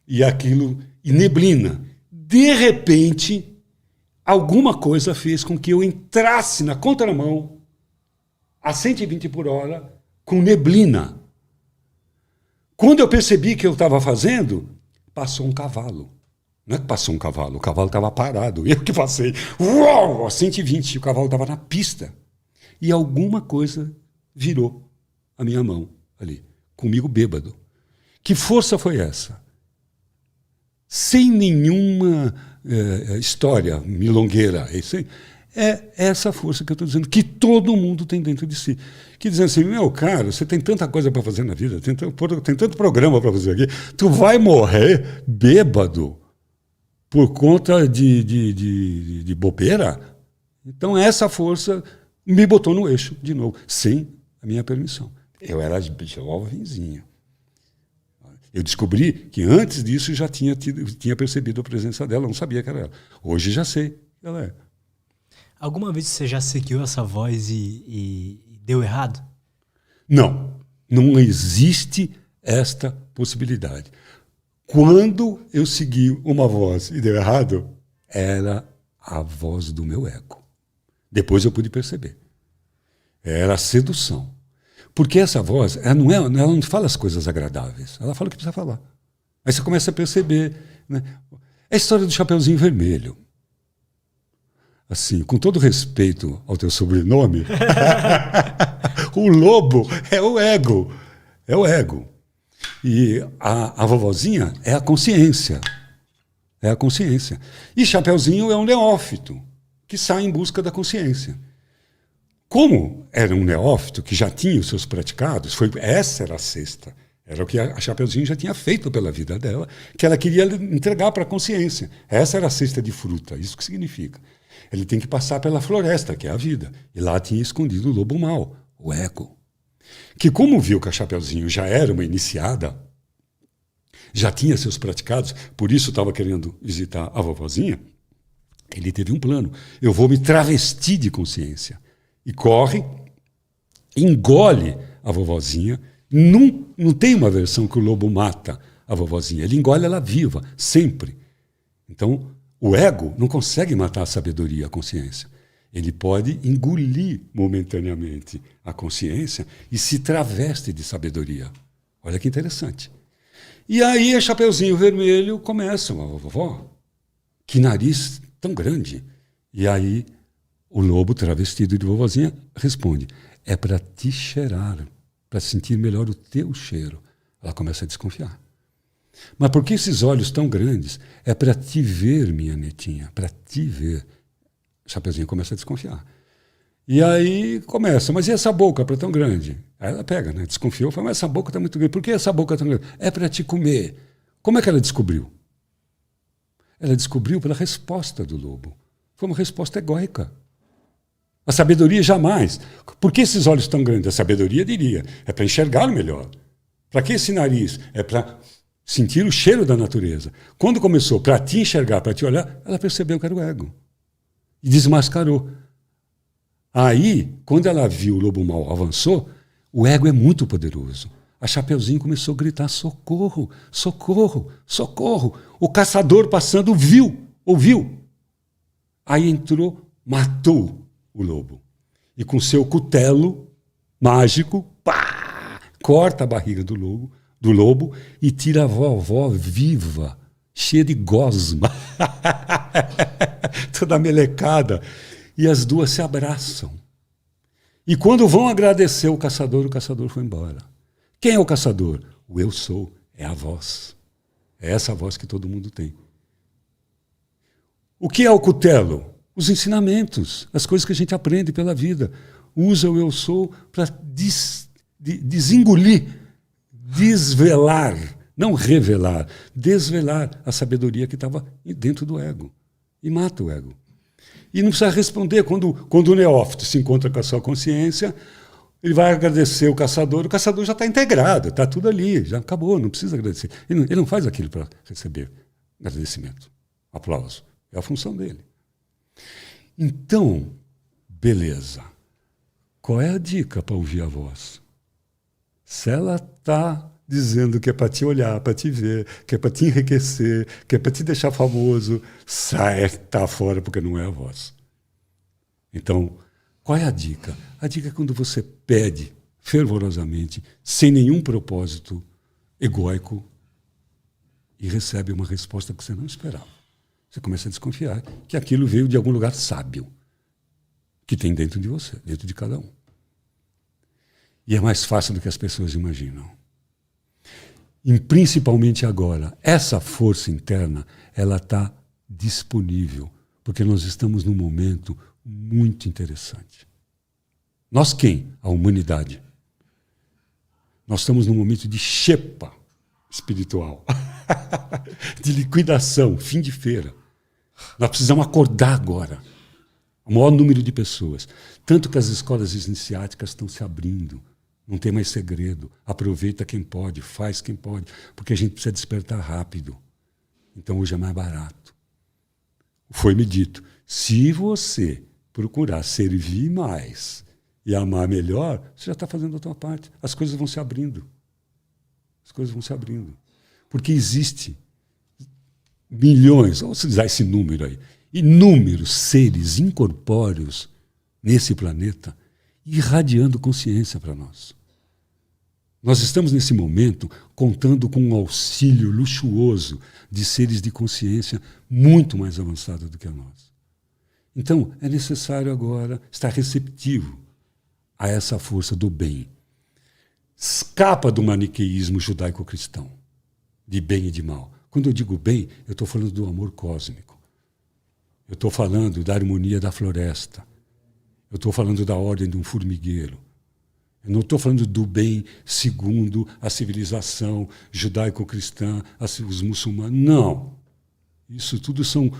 E neblina. De repente, alguma coisa fez com que eu entrasse na contramão a 120 por hora com neblina. Quando eu percebi que eu estava fazendo, passou um cavalo. Não é que passou um cavalo, o cavalo estava parado. Eu que passei, uau, a 120, o cavalo estava na pista. E alguma coisa virou a minha mão ali, comigo bêbado. Que força foi essa? Sem nenhuma história milongueira. É essa força que eu estou dizendo, que todo mundo tem dentro de si. Que dizendo assim, meu cara, você tem tanta coisa para fazer na vida, tem tanto programa para fazer aqui, tu vai morrer bêbado por conta de bobeira? Então essa força me botou no eixo de novo, sem a minha permissão. Eu era jovenzinho. Eu descobri que antes disso já tinha percebido a presença dela, não sabia que era ela. Hoje já sei que ela é. Alguma vez você já seguiu essa voz e deu errado? Não. Não existe esta possibilidade. Quando eu segui uma voz e deu errado, era a voz do meu ego. Depois eu pude perceber. Era a sedução. Porque essa voz, ela não fala as coisas agradáveis, ela fala o que precisa falar. Aí você começa a perceber. Né? É a história do Chapeuzinho Vermelho. Assim, com todo respeito ao teu sobrenome, o lobo é o ego. É o ego. E a vovozinha é a consciência. É a consciência. E Chapeuzinho é um neófito que sai em busca da consciência. Como era um neófito que já tinha os seus praticados, essa era a cesta. Era o que a Chapeuzinho já tinha feito pela vida dela, que ela queria entregar para a consciência. Essa era a cesta de fruta, isso que significa. Ele tem que passar pela floresta, que é a vida. E lá tinha escondido o lobo mau, o ego. Que como viu que a Chapeuzinho já era uma iniciada, já tinha seus praticados, por isso estava querendo visitar a vovozinha, ele teve um plano. Eu vou me travestir de consciência. E corre, engole a vovozinha. Não tem uma versão que o lobo mata a vovozinha. Ele engole ela viva, sempre. Então, o ego não consegue matar a sabedoria, a consciência. Ele pode engolir momentaneamente a consciência e se traveste de sabedoria. Olha que interessante. E aí, a Chapeuzinho Vermelho começa, vovó, que nariz tão grande. E aí, o lobo travestido de vovozinha responde, é para te cheirar, para sentir melhor o teu cheiro. Ela começa a desconfiar. Mas por que esses olhos tão grandes? É para te ver, minha netinha, para te ver. O Chapeuzinho começa a desconfiar. E aí começa, mas e essa boca para tão grande? Aí ela pega, né? Desconfiou, fala, mas essa boca está muito grande. Por que essa boca tão grande? É para te comer. Como é que ela descobriu? Ela descobriu pela resposta do lobo. Foi uma resposta egóica. A sabedoria jamais. Por que esses olhos tão grandes? A sabedoria diria, é para enxergar melhor. Para que esse nariz? É para sentir o cheiro da natureza. Quando começou para te enxergar, para te olhar, ela percebeu que era o ego. E desmascarou. Aí, quando ela viu o lobo mau avançou, o ego é muito poderoso. A Chapeuzinho começou a gritar: socorro, socorro, socorro. O caçador passando ouviu. Aí entrou, matou o lobo. E com seu cutelo mágico, pá, corta a barriga do lobo e tira a vovó viva, cheia de gosma, toda melecada. E as duas se abraçam. E quando vão agradecer o caçador foi embora. Quem é o caçador? O eu sou, é a voz. É essa voz que todo mundo tem. O que é o cutelo? Os ensinamentos, as coisas que a gente aprende pela vida. Usa o eu sou para desengolir, desvelar, não revelar, desvelar a sabedoria que estava dentro do ego. E mata o ego. E não precisa responder quando o neófito se encontra com a sua consciência, ele vai agradecer o caçador já está integrado, está tudo ali, já acabou, não precisa agradecer. Ele não faz aquilo para receber agradecimento, aplauso. É a função dele. Então, beleza. Qual é a dica para ouvir a voz? Se ela está dizendo que é para te olhar, para te ver, que é para te enriquecer, que é para te deixar famoso, sai, tá fora, porque não é a voz. Então, qual é a dica? A dica é quando você pede fervorosamente, sem nenhum propósito egóico, e recebe uma resposta que você não esperava. Você começa a desconfiar que aquilo veio de algum lugar sábio que tem dentro de você, dentro de cada um. E é mais fácil do que as pessoas imaginam. E principalmente agora, essa força interna, ela está disponível, porque nós estamos num momento muito interessante. Nós quem? A humanidade. Nós estamos num momento de xepa espiritual, de liquidação, fim de feira. Nós precisamos acordar agora. O maior número de pessoas. Tanto que as escolas iniciáticas estão se abrindo. Não tem mais segredo. Aproveita quem pode, faz quem pode, porque a gente precisa despertar rápido. Então hoje é mais barato. Foi-me dito, se você procurar servir mais e amar melhor, você já está fazendo a tua parte. As coisas vão se abrindo. As coisas vão se abrindo. Porque existe milhões, vamos usar esse número aí, inúmeros seres incorpóreos nesse planeta irradiando consciência para nós. Nós estamos, nesse momento, contando com um auxílio luxuoso de seres de consciência muito mais avançados do que a nós. Então, é necessário agora estar receptivo a essa força do bem. Escapa do maniqueísmo judaico-cristão, de bem e de mal. Quando eu digo bem, eu estou falando do amor cósmico. Eu estou falando da harmonia da floresta. Eu estou falando da ordem de um formigueiro. Eu não estou falando do bem segundo a civilização judaico-cristã, os muçulmanos. Não. Isso tudo são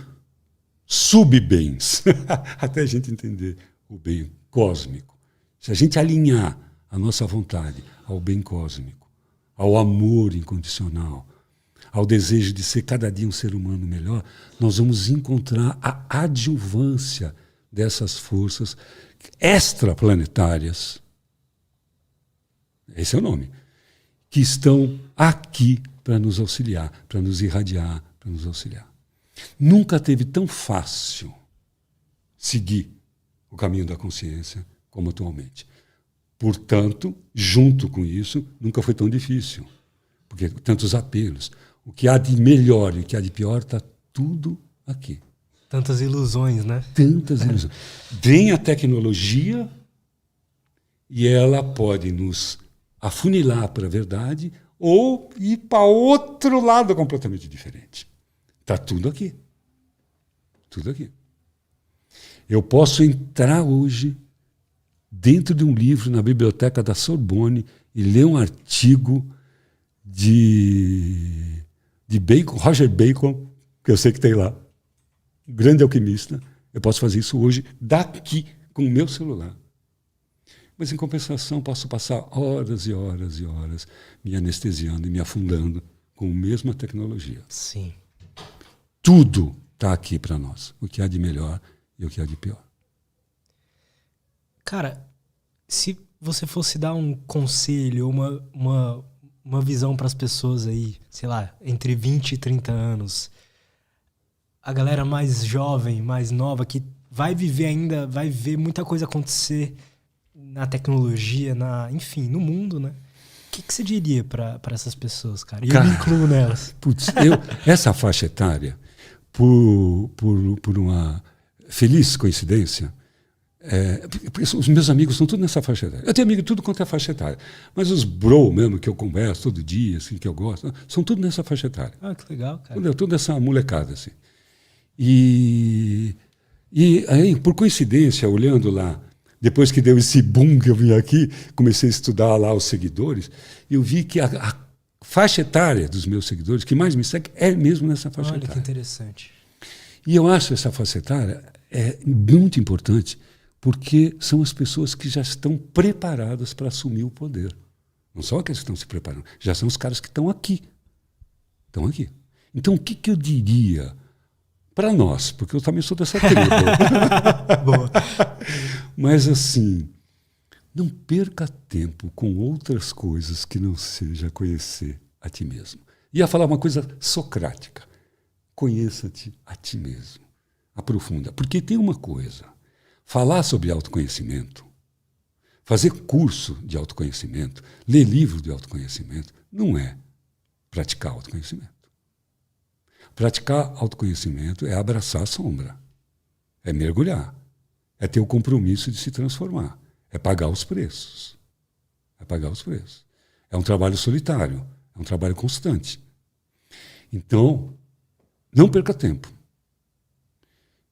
subbens, até a gente entender o bem cósmico. Se a gente alinhar a nossa vontade ao bem cósmico, ao amor incondicional, ao desejo de ser cada dia um ser humano melhor, nós vamos encontrar a adjuvância dessas forças extraplanetárias, esse é o nome, que estão aqui para nos auxiliar, para nos irradiar, para nos auxiliar. Nunca teve tão fácil seguir o caminho da consciência como atualmente. Portanto, junto com isso, nunca foi tão difícil, porque tantos apelos. O que há de melhor e o que há de pior está tudo aqui. Tantas ilusões, né? Tantas ilusões. Vem a tecnologia e ela pode nos afunilar para a verdade ou ir para outro lado completamente diferente. Está tudo aqui. Tudo aqui. Eu posso entrar hoje dentro de um livro na biblioteca da Sorbonne e ler um artigo de Bacon, Roger Bacon, que eu sei que tem lá, um grande alquimista. Eu posso fazer isso hoje, daqui, com o meu celular. Mas, em compensação, posso passar horas e horas e horas me anestesiando e me afundando com a mesma tecnologia. Sim. Tudo está aqui para nós, o que há de melhor e o que há de pior. Cara, se você fosse dar um conselho, uma visão para as pessoas aí, sei lá, entre 20 e 30 anos, a galera mais jovem, mais nova, que vai viver ainda, vai ver muita coisa acontecer na tecnologia, enfim, no mundo, né? O que você diria para essas pessoas, cara? E eu me incluo nelas. Putz, essa faixa etária, por uma feliz coincidência, porque os meus amigos estão todos nessa faixa etária. Eu tenho amigo tudo quanto é faixa etária. Mas os bro mesmo, que eu converso todo dia, assim, que eu gosto, são tudo nessa faixa etária. Ah, que legal, cara. Toda essa molecada, assim. E aí, por coincidência, olhando lá, depois que deu esse boom que eu vim aqui, comecei a estudar lá os seguidores, eu vi que a faixa etária dos meus seguidores, que mais me segue, é mesmo nessa faixa etária. Olha que interessante. E eu acho essa faixa etária muito importante, porque são as pessoas que já estão preparadas para assumir o poder. Não só aqueles que estão se preparando, já são os caras que estão aqui. Estão aqui. Então, o que eu diria para nós? Porque eu também sou dessa tribo. Boa. Mas, assim, não perca tempo com outras coisas que não seja conhecer a ti mesmo. Ia falar uma coisa socrática. Conheça-te a ti mesmo. Aprofunda. Porque tem uma coisa. Falar sobre autoconhecimento, fazer curso de autoconhecimento, ler livro de autoconhecimento, não é praticar autoconhecimento. Praticar autoconhecimento é abraçar a sombra, é mergulhar, é ter o compromisso de se transformar, é pagar os preços. É pagar os preços. É um trabalho solitário, é um trabalho constante. Então, não perca tempo.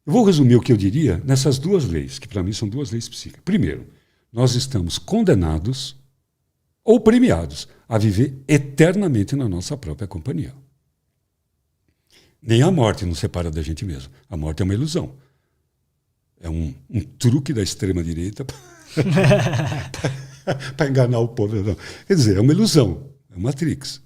Eu vou resumir o que eu diria nessas duas leis, que para mim são duas leis psíquicas. Primeiro, nós estamos condenados ou premiados a viver eternamente na nossa própria companhia. Nem a morte nos separa da gente mesmo. A morte é uma ilusão. É um truque da extrema-direita para enganar o povo. Não. Quer dizer, é uma ilusão, é uma matrix.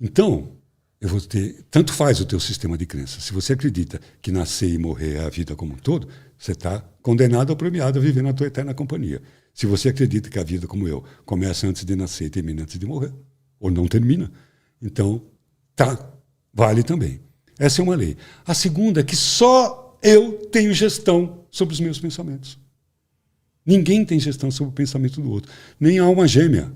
Então, eu vou ter. Tanto faz o teu sistema de crença. Se você acredita que nascer e morrer é a vida como um todo, você está condenado ou premiado a viver na tua eterna companhia. Se você acredita que a vida, como eu, começa antes de nascer e termina antes de morrer, ou não termina, então vale também. Essa é uma lei. A segunda é que só eu tenho gestão sobre os meus pensamentos. Ninguém tem gestão sobre o pensamento do outro. Nem alma gêmea,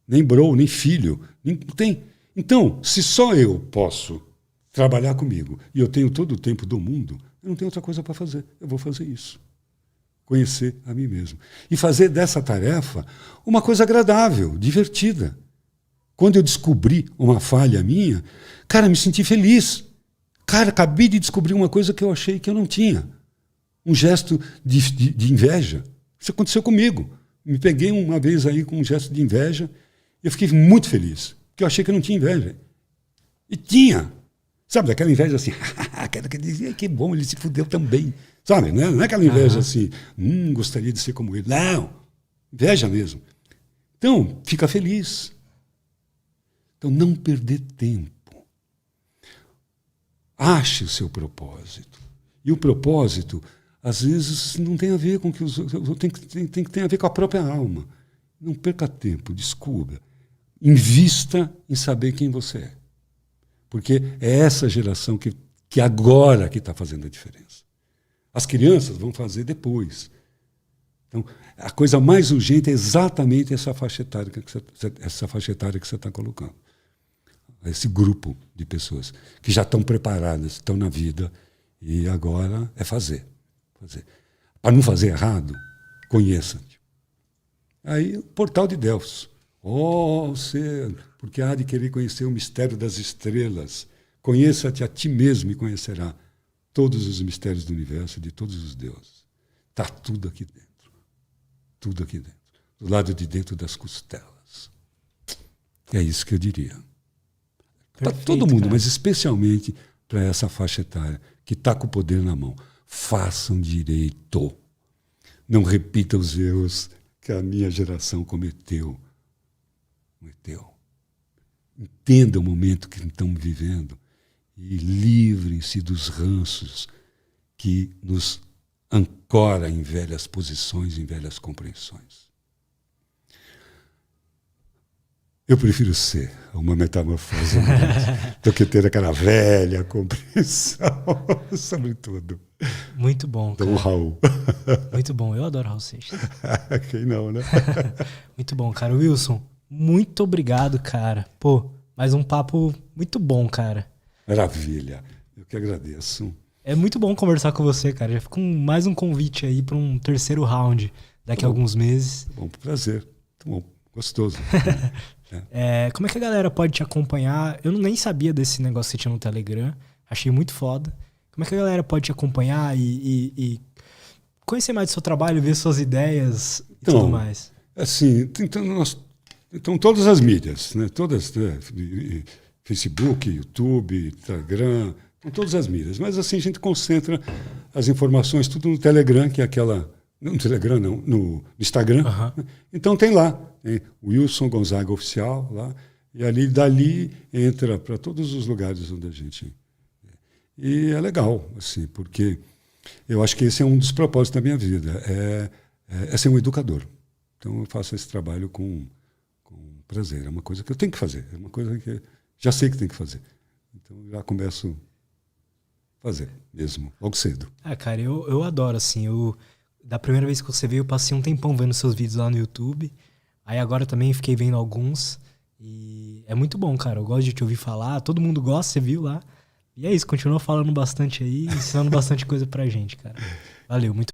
nem bro, nem filho. Nem tem. Então, se só eu posso trabalhar comigo e eu tenho todo o tempo do mundo, eu não tenho outra coisa para fazer. Eu vou fazer isso. Conhecer a mim mesmo. E fazer dessa tarefa uma coisa agradável, divertida. Quando eu descobri uma falha minha, cara, me senti feliz. Cara, acabei de descobrir uma coisa que eu achei que eu não tinha. Um gesto de inveja. Isso aconteceu comigo. Me peguei uma vez aí com um gesto de inveja e eu fiquei muito feliz. Porque eu achei que eu não tinha inveja. E tinha. Sabe, daquela inveja assim, aquela que dizia, que bom, ele se fudeu também. Sabe, não é aquela inveja assim, gostaria de ser como ele. Não, inveja mesmo. Então, fica feliz. Então, não perder tempo. Ache o seu propósito. E o propósito, às vezes, não tem a ver com que os outros, tem que ter a ver com a própria alma. Não perca tempo, descubra. Invista em saber quem você é. Porque é essa geração que agora que está fazendo a diferença. As crianças vão fazer depois. Então, a coisa mais urgente é exatamente essa faixa etária que você está colocando. Esse grupo de pessoas que já estão preparadas, estão na vida, e agora é fazer. Para não fazer errado, conheça-te. Aí, o portal de Delfos. Ser, porque há de querer conhecer o mistério das estrelas. Conheça-te a ti mesmo e conhecerá todos os mistérios do universo, de todos os deuses. Está tudo aqui dentro. Tudo aqui dentro. Do lado de dentro das costelas. É isso que eu diria. Para todo mundo, cara. Mas especialmente para essa faixa etária que está com o poder na mão. Façam direito. Não repita os erros que a minha geração cometeu. Entenda o momento que estamos vivendo e livrem-se dos ranços que nos ancora em velhas posições, em velhas compreensões. Eu prefiro ser uma metamorfose do que ter aquela velha compreensão sobre tudo. Muito bom, cara. Do Raul. Muito bom. Eu adoro Raul Seixas. Quem não, né? Muito bom, cara. Wilson, muito obrigado, cara. Pô, mais um papo muito bom, cara. Maravilha. Eu que agradeço. É muito bom conversar com você, cara. Já fica mais um convite aí para um terceiro round daqui a alguns meses. Bom, prazer. Muito bom. Gostoso. Como é que a galera pode te acompanhar? Eu nem sabia desse negócio que você tinha no Telegram. Achei muito foda. Como é que a galera pode te acompanhar e conhecer mais do seu trabalho, ver suas ideias e tudo mais? Assim, então todas as mídias, né? Todas, né? Facebook, YouTube, Telegram, todas as mídias. Mas assim, a gente concentra as informações tudo no Telegram, que é aquela... No Telegram, não, no Instagram. Uhum. Então tem lá, tem Wilson Gonzaga Oficial lá, e dali entra para todos os lugares onde a gente... E é legal, assim, porque eu acho que esse é um dos propósitos da minha vida, é ser um educador. Então eu faço esse trabalho com prazer, é uma coisa que eu tenho que fazer, é uma coisa que já sei que tem que fazer. Então já começo a fazer mesmo, logo cedo. Cara, eu adoro, assim, da primeira vez que você veio, eu passei um tempão vendo seus vídeos lá no YouTube. Aí agora também fiquei vendo alguns. E é muito bom, cara. Eu gosto de te ouvir falar. Todo mundo gosta, você viu lá. E é isso, continua falando bastante aí, ensinando bastante coisa pra gente, cara. Valeu, muito